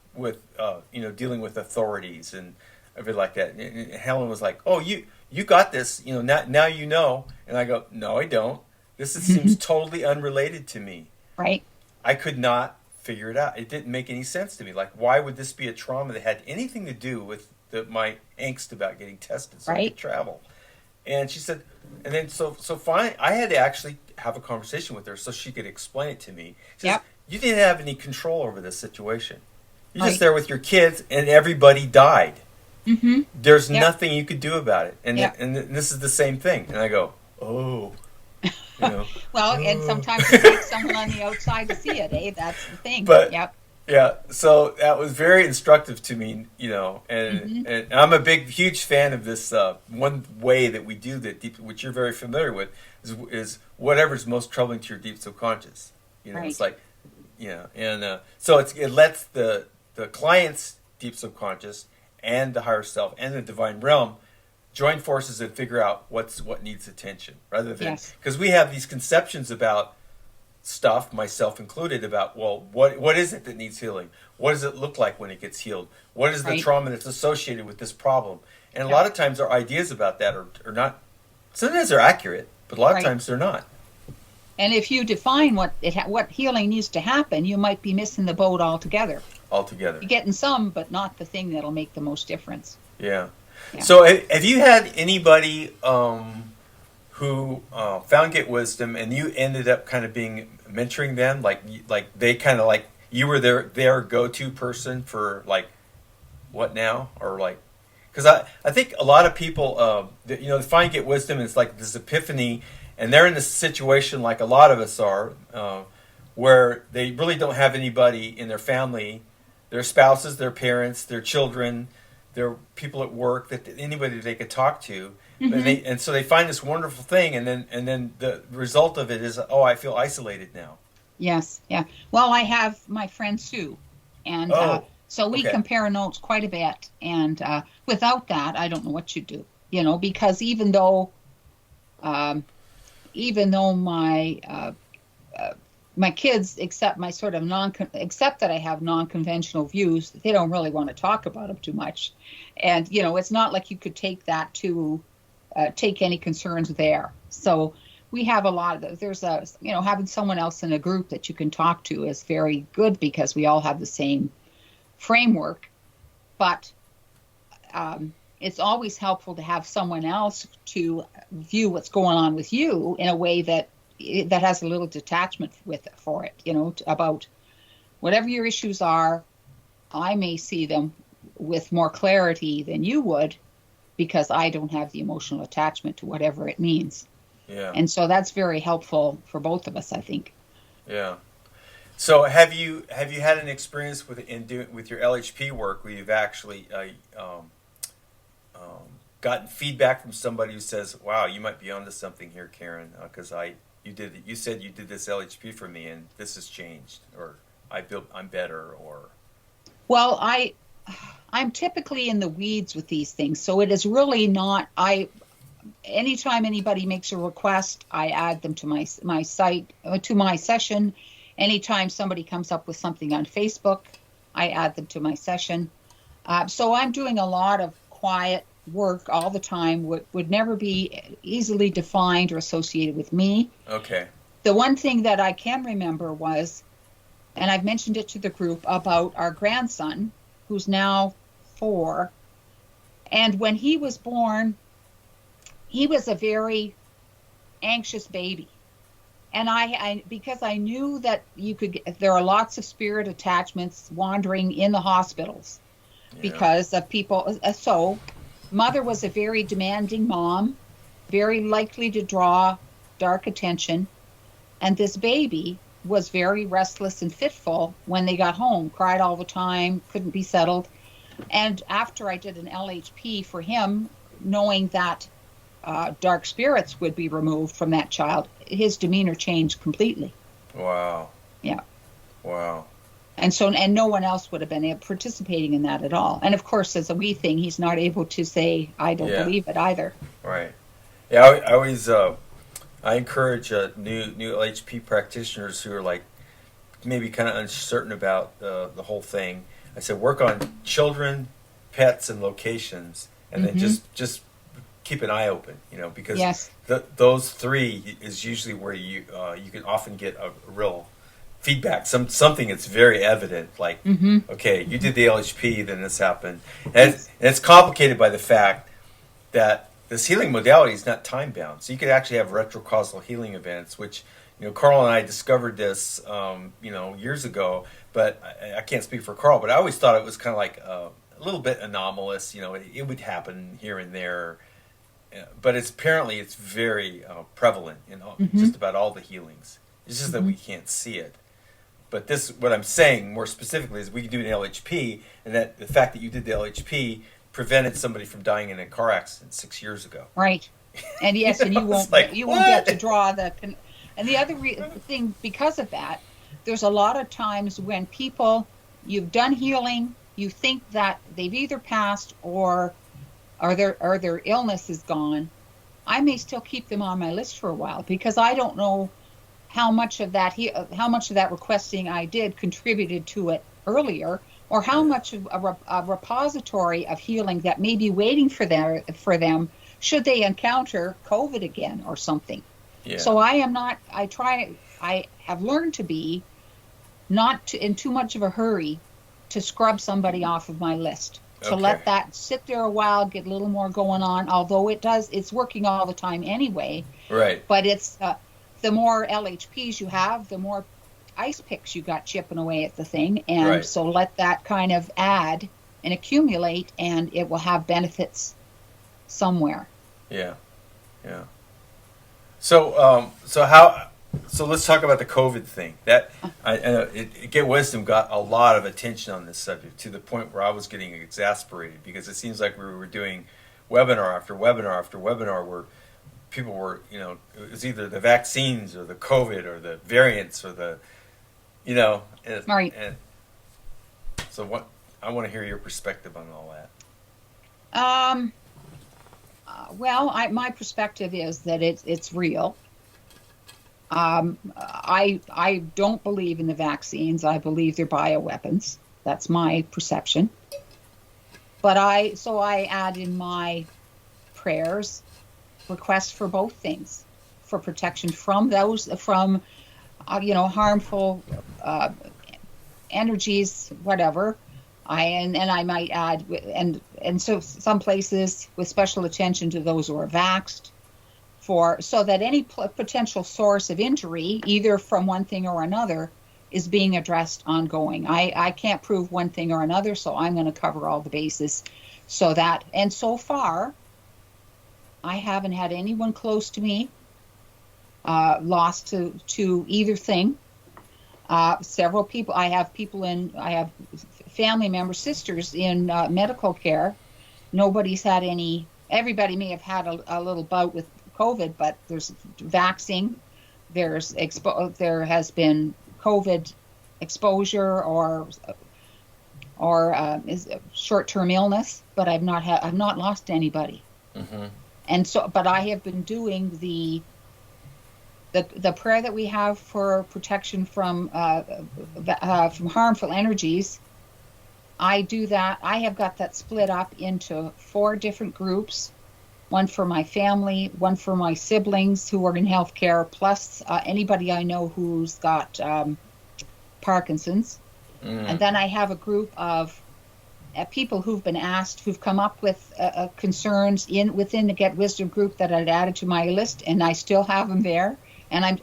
dealing with authorities and everything like that. And Helen was like, oh, you got this, now you know. And I go, no, I don't. This seems totally unrelated to me. Right. I could not figure it out. It didn't make any sense to me. Like, why would this be a trauma that had anything to do with my angst about getting tested so I could travel? And she said, and then so finally, I had to actually have a conversation with her so she could explain it to me. She says, you didn't have any control over this situation. You're just there with your kids, and everybody died. Mm-hmm. There's nothing you could do about it. And and this is the same thing. And I go, oh. Well, and sometimes it takes someone on the outside to see it, eh? That's the thing. But, yep. Yeah, so that was very instructive to me, and I'm a huge fan of this one way that we do that, which you're very familiar with, is whatever's most troubling to your deep subconscious. Right. It's like, and so it lets the client's deep subconscious and the higher self and the divine realm join forces and figure out what needs attention, rather than because we have these conceptions about stuff, myself included, about what is it that needs healing? What does it look like when it gets healed? What is the trauma that's associated with this problem? And a lot of times our ideas about that are not. Sometimes they're accurate, but a lot of times they're not. And if you define what healing needs to happen, you might be missing the boat altogether. You're getting some, but not the thing that'll make the most difference. Yeah. So have you had anybody who found Get Wisdom and you ended up kind of being mentoring them, like they kind of like you were their go-to person for like what now, or like, because I think a lot of people they find Get Wisdom, and it's like this epiphany, and they're in this situation like a lot of us are, where they really don't have anybody in their family, their spouses, their parents, their children, their people at work, that anybody they could talk to. Mm-hmm. And so they find this wonderful thing, and then the result of it is, I feel isolated now. Yes, yeah. Well, I have my friend Sue, and So we Okay. compare notes quite a bit. And without that, I don't know what you do, because um, even though my kids accept my sort of accept that I have non-conventional views, they don't really want to talk about them too much. And it's not like you could take that to take any concerns there. So we have a lot of there's a having someone else in a group that you can talk to is very good because we all have the same framework. But it's always helpful to have someone else to view what's going on with you in a way that has a little detachment for it, about whatever your issues are. I may see them with more clarity than you would because I don't have the emotional attachment to whatever it means. Yeah. And so that's very helpful for both of us, I think. Yeah. So have you had an experience with your LHP work where you've actually gotten feedback from somebody who says, "Wow, you might be onto something here, Karen, because you said you did this LHP for me and this has changed, or I'm better," or Well, I'm typically in the weeds with these things, so it is really not. Anytime anybody makes a request, I add them to my site, to my session. Anytime somebody comes up with something on Facebook, I add them to my session. So I'm doing a lot of quiet work all the time. Would never be easily defined or associated with me. okay, The one thing that I can remember was, and I've mentioned it to the group, about our grandson, who's now 4. And when he was born, he was a very anxious baby. And I because I knew that there are lots of spirit attachments wandering in the hospitals yeah, because of people. So mother was a very demanding mom, very likely to draw dark attention. And this baby was very restless and fitful when they got home, cried all the time, couldn't be settled. And after I did an LHP for him, knowing that dark spirits would be removed from that child, his demeanor changed completely. wow, Yeah. wow, And no one else would have been participating in that at all. And of course, as a wee thing, he's not able to say, I don't yeah, believe it either. right, yeah. I always I encourage new LHP practitioners who are like maybe kind of uncertain about the whole thing. I said work on children, pets, and locations, and then Mm-hmm. just keep an eye open, because Yes. those three is usually where you can often get a real feedback, something that's very evident, like, Mm-hmm. okay, you did the LHP, then this happened, Yes. and it's complicated by the fact that this healing modality is not time bound, so you could actually have retrocausal healing events, which Carl and I discovered this years ago, but I can't speak for Carl, but I always thought it was kind of like a little bit anomalous. It would happen here and there. But apparently it's very prevalent in Mm-hmm. just about all the healings. It's just that Mm-hmm. we can't see it. But what I'm saying more specifically is we can do an LHP, and that the fact that you did the LHP prevented somebody from dying in a car accident 6 years ago. Right. And yes, and It's like, you won't get to what? draw and the other thing because of that, there's a lot of times when you've done healing, you think that they've either passed or their illness is gone. I may still keep them on my list for a while because I don't know how much of that requesting I did contributed to it earlier, or how Yeah, much of a repository of healing that may be waiting for them should they encounter COVID again or something. yeah, So I have learned to be not in too much of a hurry to scrub somebody off of my list. To okay, let that sit there a while, get a little more going on, although it's working all the time anyway. right, But it's the more LHPs you have, the more ice picks you got chipping away at the thing. And right, so let that kind of add and accumulate, and it will have benefits somewhere. yeah, yeah. So let's talk about the COVID thing. That I know Get Wisdom got a lot of attention on this subject to the point where I was getting exasperated because it seems like we were doing webinar after webinar after webinar where people were, it was either the vaccines or the COVID or the variants or and, Right. and so what I want to hear your perspective on all that. Um, well, my perspective is that it's real. I don't believe in the vaccines. I believe they're bioweapons. That's my perception. But I add in my prayers requests for both things, for protection from those from harmful uh, energies, whatever. And I might add, and so some places with special attention to those who are vaxxed, for so that any potential source of injury, either from one thing or another, is being addressed ongoing. I can't prove one thing or another, so I'm going to cover all the bases. So that, and so far, I haven't had anyone close to me lost to either thing. Several people, I have family members, sisters in medical care. Nobody's had any. Everybody may have had a little bout with COVID, but there's vaccine. There has been COVID exposure or is short-term illness, but I've not lost anybody. Mm-hmm. And so, but I have been doing the prayer that we have for protection from harmful energies. I do that. I have got that split up into 4 different groups. One for my family, one for my siblings who are in healthcare, plus anybody I know who's got Parkinson's. Mm. And then I have a group of people who've been asked, who've come up with concerns within the Get Wisdom group that I'd added to my list, and I still have them there. And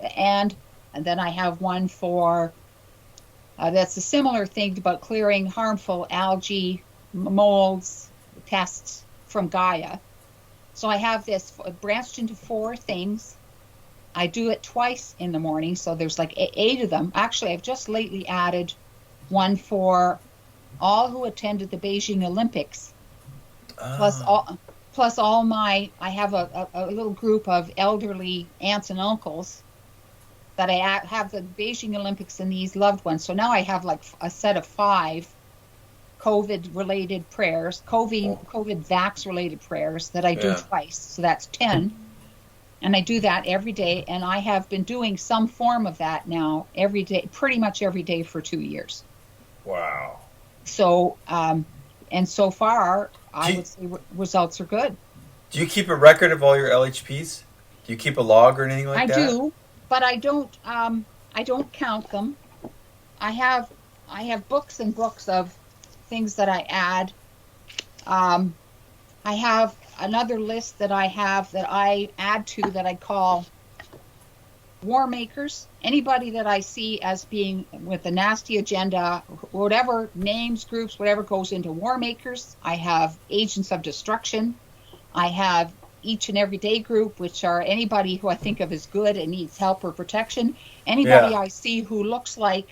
then I have one for that's a similar thing about clearing harmful algae, molds, pests from Gaia. So I have this branched into 4 things. I do it twice in the morning, so there's like 8 of them. Actually, I've just lately added one for all who attended the Beijing Olympics, plus all my. I have a little group of elderly aunts and uncles that I have the Beijing Olympics and these loved ones. So now I have like a set of 5 COVID-related prayers, COVID vax-related prayers that I do twice. So that's 10. And I do that every day. And I have been doing some form of that now every day, pretty much every day for 2 years. Wow. So, and so far, I would say results are good. Do you keep a record of all your LHPs? Do you keep a log or anything like that? I do, but I don't count them. I have books and books of things that I add. I have another list that I add to that I call war makers. Anybody that I see as being with a nasty agenda, whatever names, groups, whatever goes into war makers. I have agents of destruction. I have each and every day group, which are anybody who I think of as good and needs help or protection. Anybody I see who looks like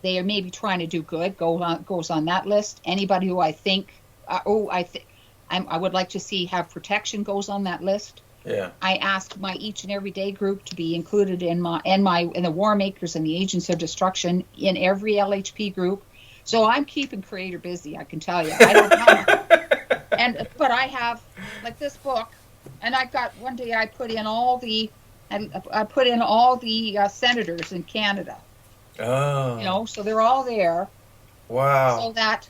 they are maybe trying to do good goes on that list. Anybody who I think, I would like to see have protection goes on that list. Yeah. I ask my each and every day group to be included in the war makers and the agents of destruction in every LHP group. So I'm keeping Creator busy, I can tell you. I don't have, but I have like this book, and I've got one day I put in all the senators in Canada. Oh. So they're all there. Wow. So that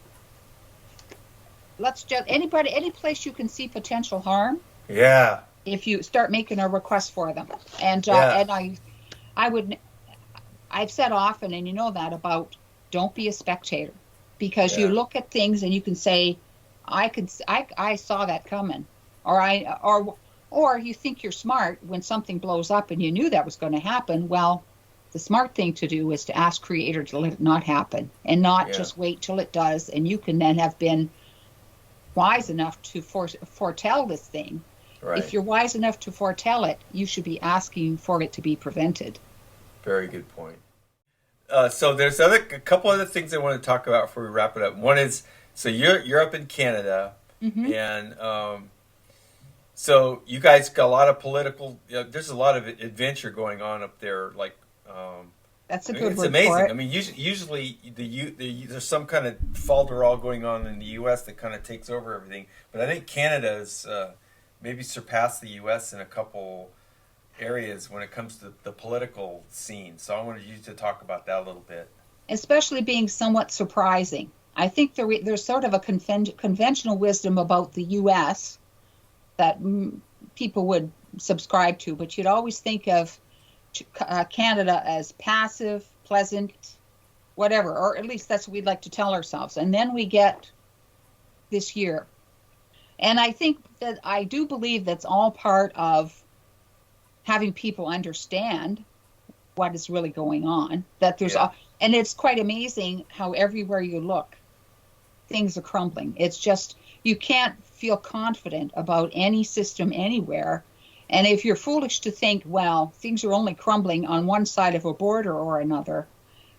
let's just any place you can see potential harm. Yeah. If you start making a request for them, and I've said often, and you know that about don't be a spectator, because you look at things and you can say, I saw that coming, or you think you're smart when something blows up and you knew that was going to happen. Well, the smart thing to do is to ask Creator to let it not happen and not just wait till it does, and you can then have been wise enough to foretell this thing. Right. If you're wise enough to foretell it, you should be asking for it to be prevented. Very good point. So there's a couple other things I want to talk about before we wrap it up. One is, so you're up in Canada, and so you guys got a lot of political. There's a lot of adventure going on up there, like That's a I mean, good it's word for amazing. I it. mean, usually there's some kind of falderall going on in the U.S. that kind of takes over everything. But I think Canada has maybe surpassed the U.S. in a couple areas when it comes to the political scene. So I wanted you to talk about that a little bit. Especially being somewhat surprising. I think there's sort of a conventional wisdom about the U.S. that people would subscribe to, but you'd always think of Canada as passive, pleasant, whatever, or at least that's what we'd like to tell ourselves. And then we get this year. And I do believe that's all part of having people understand what is really going on. That Yeah. and it's quite amazing how everywhere you look, things are crumbling. It's just, you can't feel confident about any system anywhere. And if you're foolish to think, well, things are only crumbling on one side of a border or another,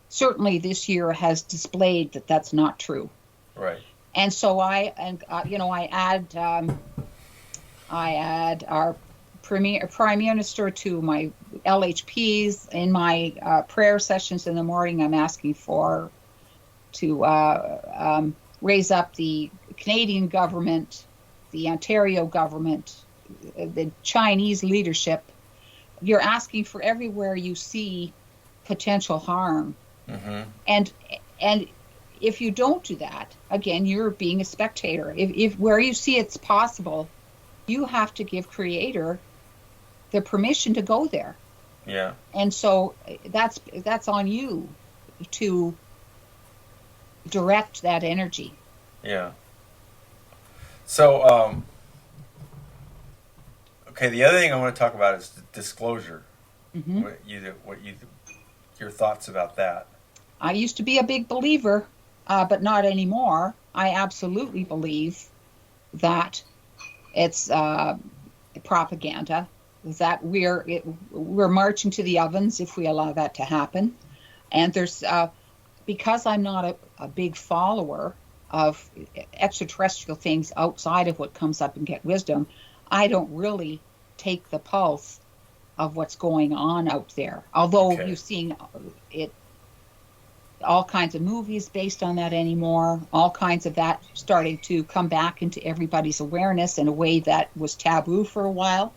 certainly this year has displayed that that's not true. Right. And so I add our prime minister to my LHPs in my prayer sessions in the morning. I'm asking to raise up the Canadian government, the Ontario government, the Chinese leadership. You're asking for everywhere you see potential harm. Mm-hmm. And if you don't do that, again, you're being a spectator. If where you see it's possible, you have to give Creator the permission to go there. Yeah. And so that's on you to direct that energy. Yeah. So, okay, the other thing I want to talk about is disclosure. Hmm. Your thoughts about that? I used to be a big believer, but not anymore. I absolutely believe that it's propaganda, that we're marching to the ovens if we allow that to happen. And there's because I'm not a big follower of extraterrestrial things outside of what comes up in Get Wisdom, I don't really take the pulse of what's going on out there. Although Okay. you've seen it, all kinds of movies based on that anymore, all kinds of that starting to come back into everybody's awareness in a way that was taboo for a while.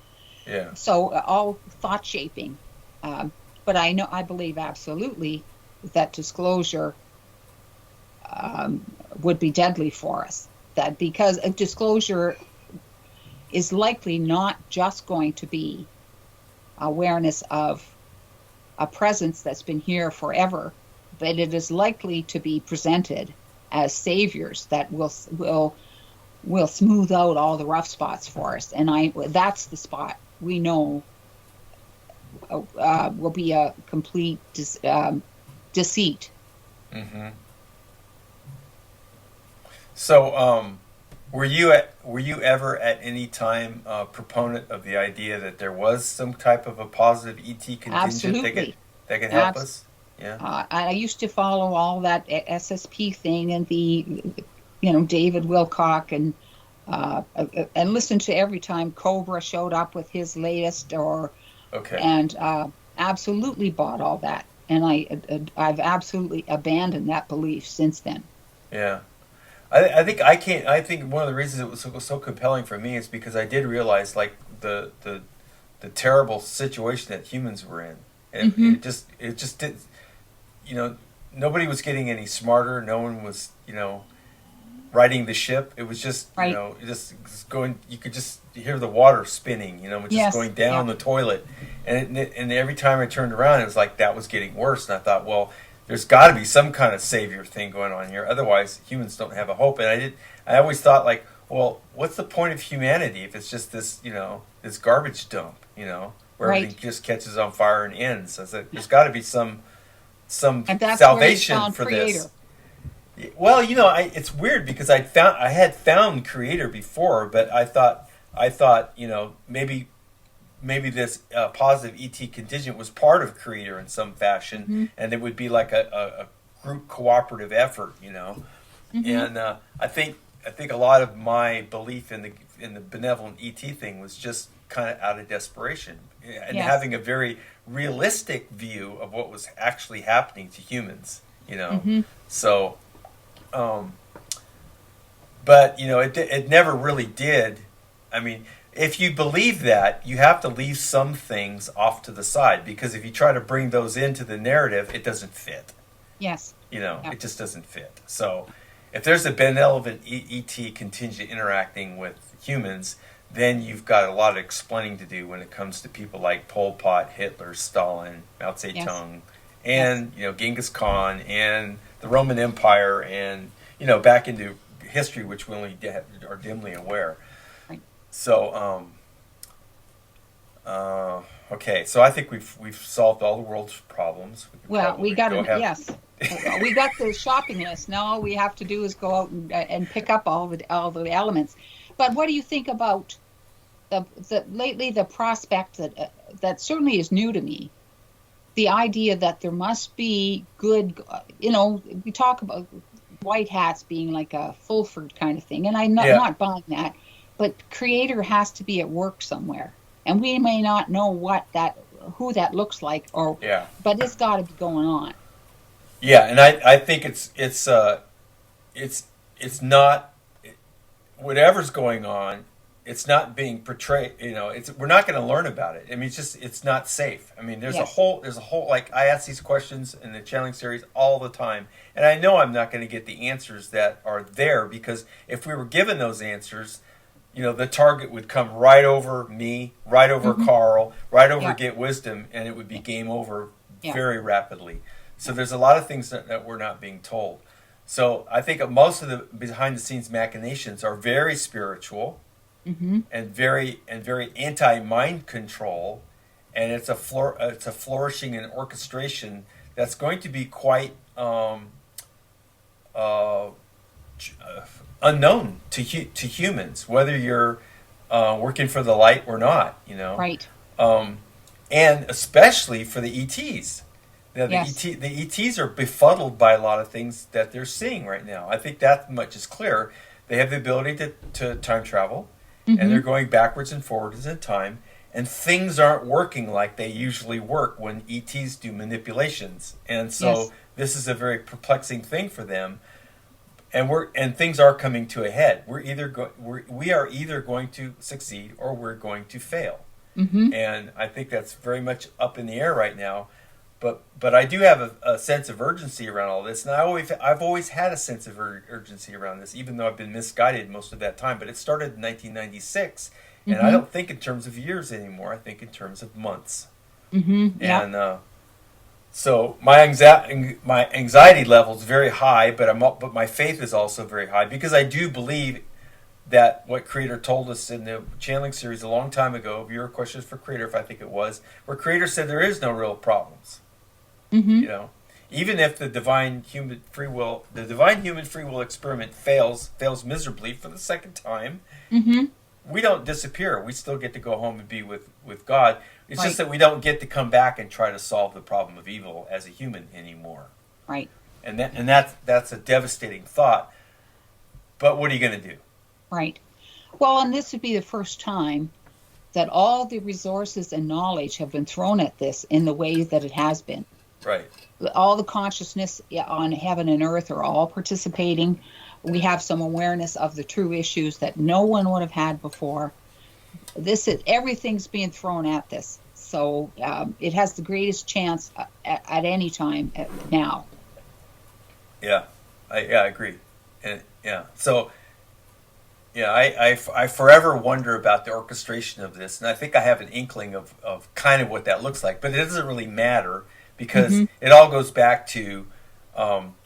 Yeah. So all thought shaping. But I believe absolutely that disclosure would be deadly for us. That because a disclosure is likely not just going to be awareness of a presence that's been here forever, but it is likely to be presented as saviors that will smooth out all the rough spots for us. And that's the spot we know will be a complete deceit. Mm-hmm. So, were you ever at any time a proponent of the idea that there was some type of a positive ET contingent Absolutely. that could help us? Yeah. I used to follow all that SSP thing and the, David Wilcock and listen to every time Cobra showed up with his latest Okay. and absolutely bought all that. And I've absolutely abandoned that belief since then. Yeah. I think one of the reasons it was so compelling for me is because I did realize like the terrible situation that humans were in. And Mm-hmm. it just did, nobody was getting any smarter. No one was, riding the ship. It was just, Right. it just going, you could just hear the water spinning, just Yes. going down Yeah. the toilet. And every time I turned around, it was like that was getting worse. And I thought, well, there's got to be some kind of savior thing going on here. Otherwise, humans don't have a hope. And I always thought like, well, what's the point of humanity if it's just this, this garbage dump, where Right. everything just catches on fire and ends. I said, there's got to be some And that's salvation where you found for Creator. this. Well, it's weird because I had found Creator before, but I thought, maybe this positive ET contingent was part of Creator in some fashion, Mm-hmm. and it would be like a group cooperative effort, Mm-hmm. And I think a lot of my belief in and the benevolent ET thing was just kind of out of desperation and Yes. having a very realistic view of what was actually happening to humans, you know. Mm-hmm. So, but you know, it never really did. I mean, if you believe that, you have to leave some things off to the side, because if you try to bring those into the narrative, it doesn't fit. Yes. You know, Yeah. it just doesn't fit. So, if there's a benevolent ET contingent interacting with humans, then you've got a lot of explaining to do when it comes to people like Pol Pot, Hitler, Stalin, Mao Zedong, and you know, Genghis Khan, and the Roman Empire, and you know, back into history, which we only are dimly aware. Right. So, okay, so I think we've solved all the world's problems. Well, we got go it. have- Yes. We got the shopping list. Now all we have to do is go out and pick up all the elements. But what do you think about the lately the prospect that certainly is new to me? The idea that there must be good, you know, we talk about white hats being like a Fulford kind of thing, and I'm not buying that. But Creator has to be at work somewhere, and we may not know who that looks like, but it's got to be going on. Yeah, and I think it's not, whatever's going on, it's not being portrayed. You know, we're not going to learn about it. I mean, it's not safe. I mean, there's a whole like, I ask these questions in the channeling series all the time, and I know I'm not going to get the answers that are there, because if we were given those answers, you know, the target would come right over me, right over Carl, right over Get Wisdom, and it would be game over very rapidly. So there's a lot of things that we're not being told. So I think most of the behind the scenes machinations are very spiritual, and very anti mind control, and it's a flourishing and orchestration that's going to be quite unknown to humans, whether you're working for the light or not. You know, Right. And especially for the ETs. Now, the ETs are befuddled by a lot of things that they're seeing right now. I think that much is clear. They have the ability to time travel, and they're going backwards and forwards in time, and things aren't working like they usually work when ETs do manipulations. And so this is a very perplexing thing for them, and things are coming to a head. We are either going to succeed or we're going to fail. And I think that's very much up in the air right now. But I do have a sense of urgency around all this, and I've always had a sense of urgency around this, even though I've been misguided most of that time. But it started in 1996, and I don't think in terms of years anymore. I think in terms of months. And so my anxiety level is very high, but my faith is also very high, because I do believe that what Creator told us in the channeling series a long time ago, Viewer Questions for Creator, if I think it was, where Creator said there is no real problems. You know, even if the divine human free will experiment fails miserably for the second time, we don't disappear. We still get to go home and be with God. It's just that we don't get to come back and try to solve the problem of evil as a human anymore. Right. And that's a devastating thought. But what are you going to do? Right. Well, and this would be the first time that all the resources and knowledge have been thrown at this in the way that it has been. Right. All the consciousness on heaven and earth are all participating. We have some awareness of the true issues that no one would have had before. Everything's being thrown at this. So it has the greatest chance at any time now. Yeah, I agree. And so I forever wonder about the orchestration of this, and I think I have an inkling of kind of what that looks like, but it doesn't really matter, because it all goes back to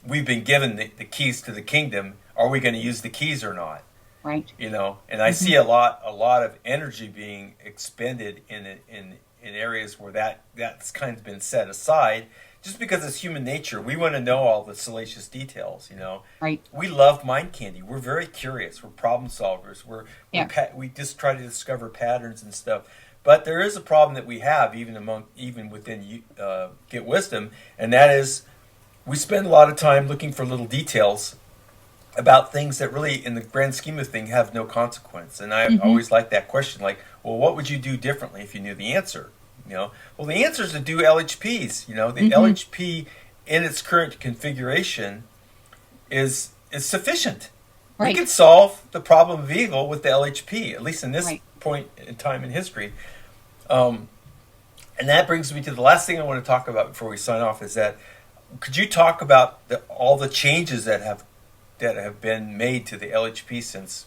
we've been given the keys to the kingdom. Are we going to use the keys or not? Right. You know, and I see a lot of energy being expended in areas where that's kind of been set aside, just because it's human nature. We want to know all the salacious details, you know. Right. We love mind candy. We're very curious. We're problem solvers. We just try to discover patterns and stuff. But there is a problem that we have even within Get Wisdom, and that is we spend a lot of time looking for little details about things that really, in the grand scheme of things, have no consequence. And I Hmm. always like that question, like, well, what would you do differently if you knew the answer? Well, the answer is to do LHPs. The Hmm. LHP in its current configuration is sufficient. We Right. can solve the problem of evil with the LHP, at least in this Right. point in time in history. Um, and that brings me to the last thing I want to talk about before we sign off. Is that could you talk about all the changes that have been made to the LHP since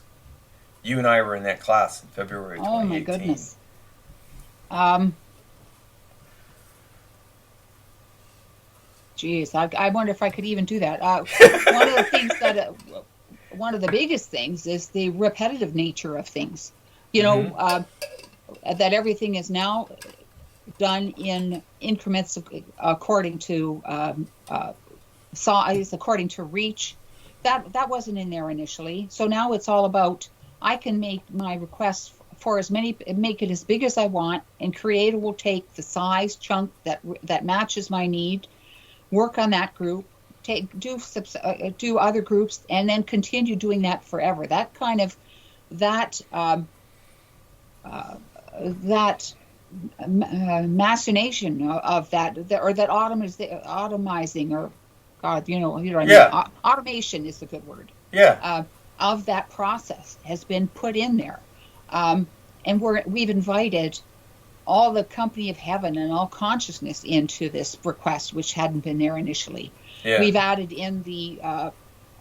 you and I were in that class in February Oh my 2018? goodness. Um, Geez, I wonder if I could even do that. One of the things that, one of the biggest things is the repetitive nature of things. You know, Mm-hmm. that everything is now done in increments according to size, according to reach. That wasn't in there initially. So now it's all about I can make my requests for as many, make it as big as I want, and Creator will take the size chunk that matches my need, work on that group, do other groups, and then continue doing that forever. That kind of that uh, that machination of or that automizing, or God, you know what I mean. Yeah, Automation is a good word. yeah, Uh, of that process has been put in there, um, and we've invited all the company of heaven and all consciousness into this request, which hadn't been there initially. yeah. We've added in the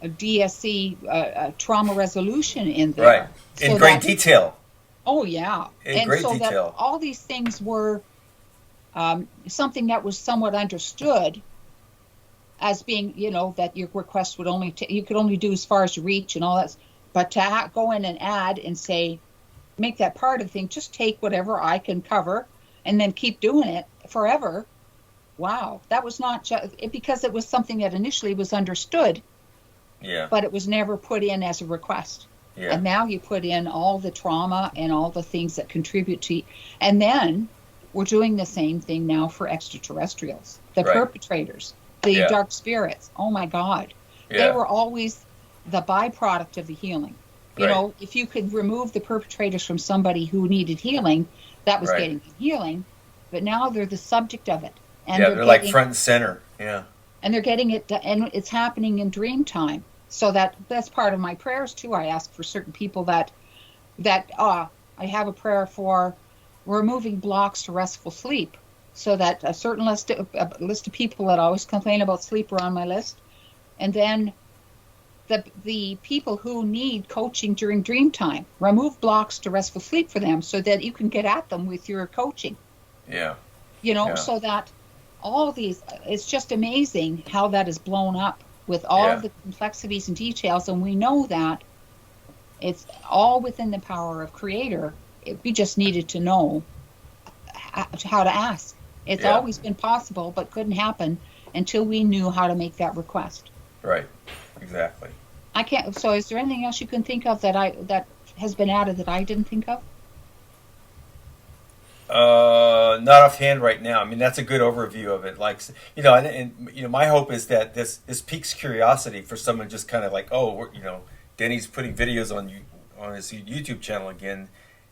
DSC trauma resolution in Right. there, In so great that, detail. oh yeah, In and great so that detail. all these things were something that was somewhat understood as being, that your request would only you could only do as far as you reach and all that. But to go in and add and say, make that part of the thing, just take whatever I can cover and then keep doing it forever. Wow, that was not just because it was something that initially was understood, Yeah, but it was never put in as a request. yeah. And now you put in all the trauma and all the things that contribute to, and then we're doing the same thing now for extraterrestrials, the Right. perpetrators, the Yeah, dark spirits. Oh my God. They yeah. were always the byproduct of the healing. Right, If you could remove the perpetrators from somebody who needed healing, that was right. getting healing. But now they're the subject of it. And Yeah, they're they're like getting front and center. Yeah, getting it, and it's happening in dream time. So that's part of my prayers too. I ask for certain people that I have a prayer for removing blocks to restful sleep, so that a list of people that always complain about sleep are on my list, and then the people who need coaching during dream time, remove blocks to restful sleep for them, so that you can get at them with your coaching. yeah, yeah, So that all these, it's just amazing how that is blown up with all yeah. the complexities and details, and we know that it's all within the power of Creator. We just needed to know how to ask. It's Yeah. always been possible, but couldn't happen until we knew how to make that request. Right. Exactly. I can't. So, is there anything else you can think of that has been added that I didn't think of? Not offhand right now. I mean, that's a good overview of it. Like, and my hope is that this piques curiosity for someone just kind of like, oh, Denny's putting videos on his YouTube channel again,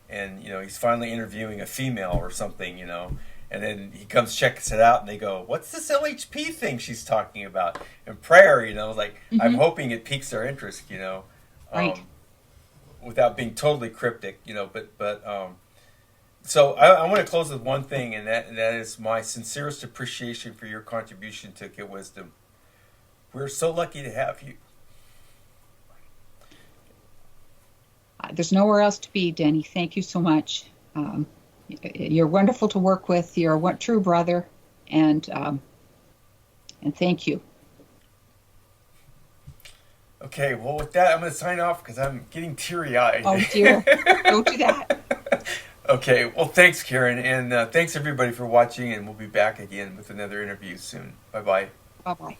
and he's finally interviewing a female or something, and then he comes checks it out, and they go, what's this LHP thing she's talking about? And prayer, like I'm Hmm. hoping it piques their interest, Right. um, without being totally cryptic, but. So I want to close with one thing, and that is my sincerest appreciation for your contribution to Get Wisdom. We're so lucky to have you. There's nowhere else to be, Denny. Thank you so much. You're wonderful to work with. You're a true brother, and thank you. Okay, well, with that, I'm going to sign off because I'm getting teary-eyed. Oh dear, don't do that. Okay, well, thanks, Karen, and thanks everybody for watching, and we'll be back again with another interview soon. Bye-bye. Bye bye.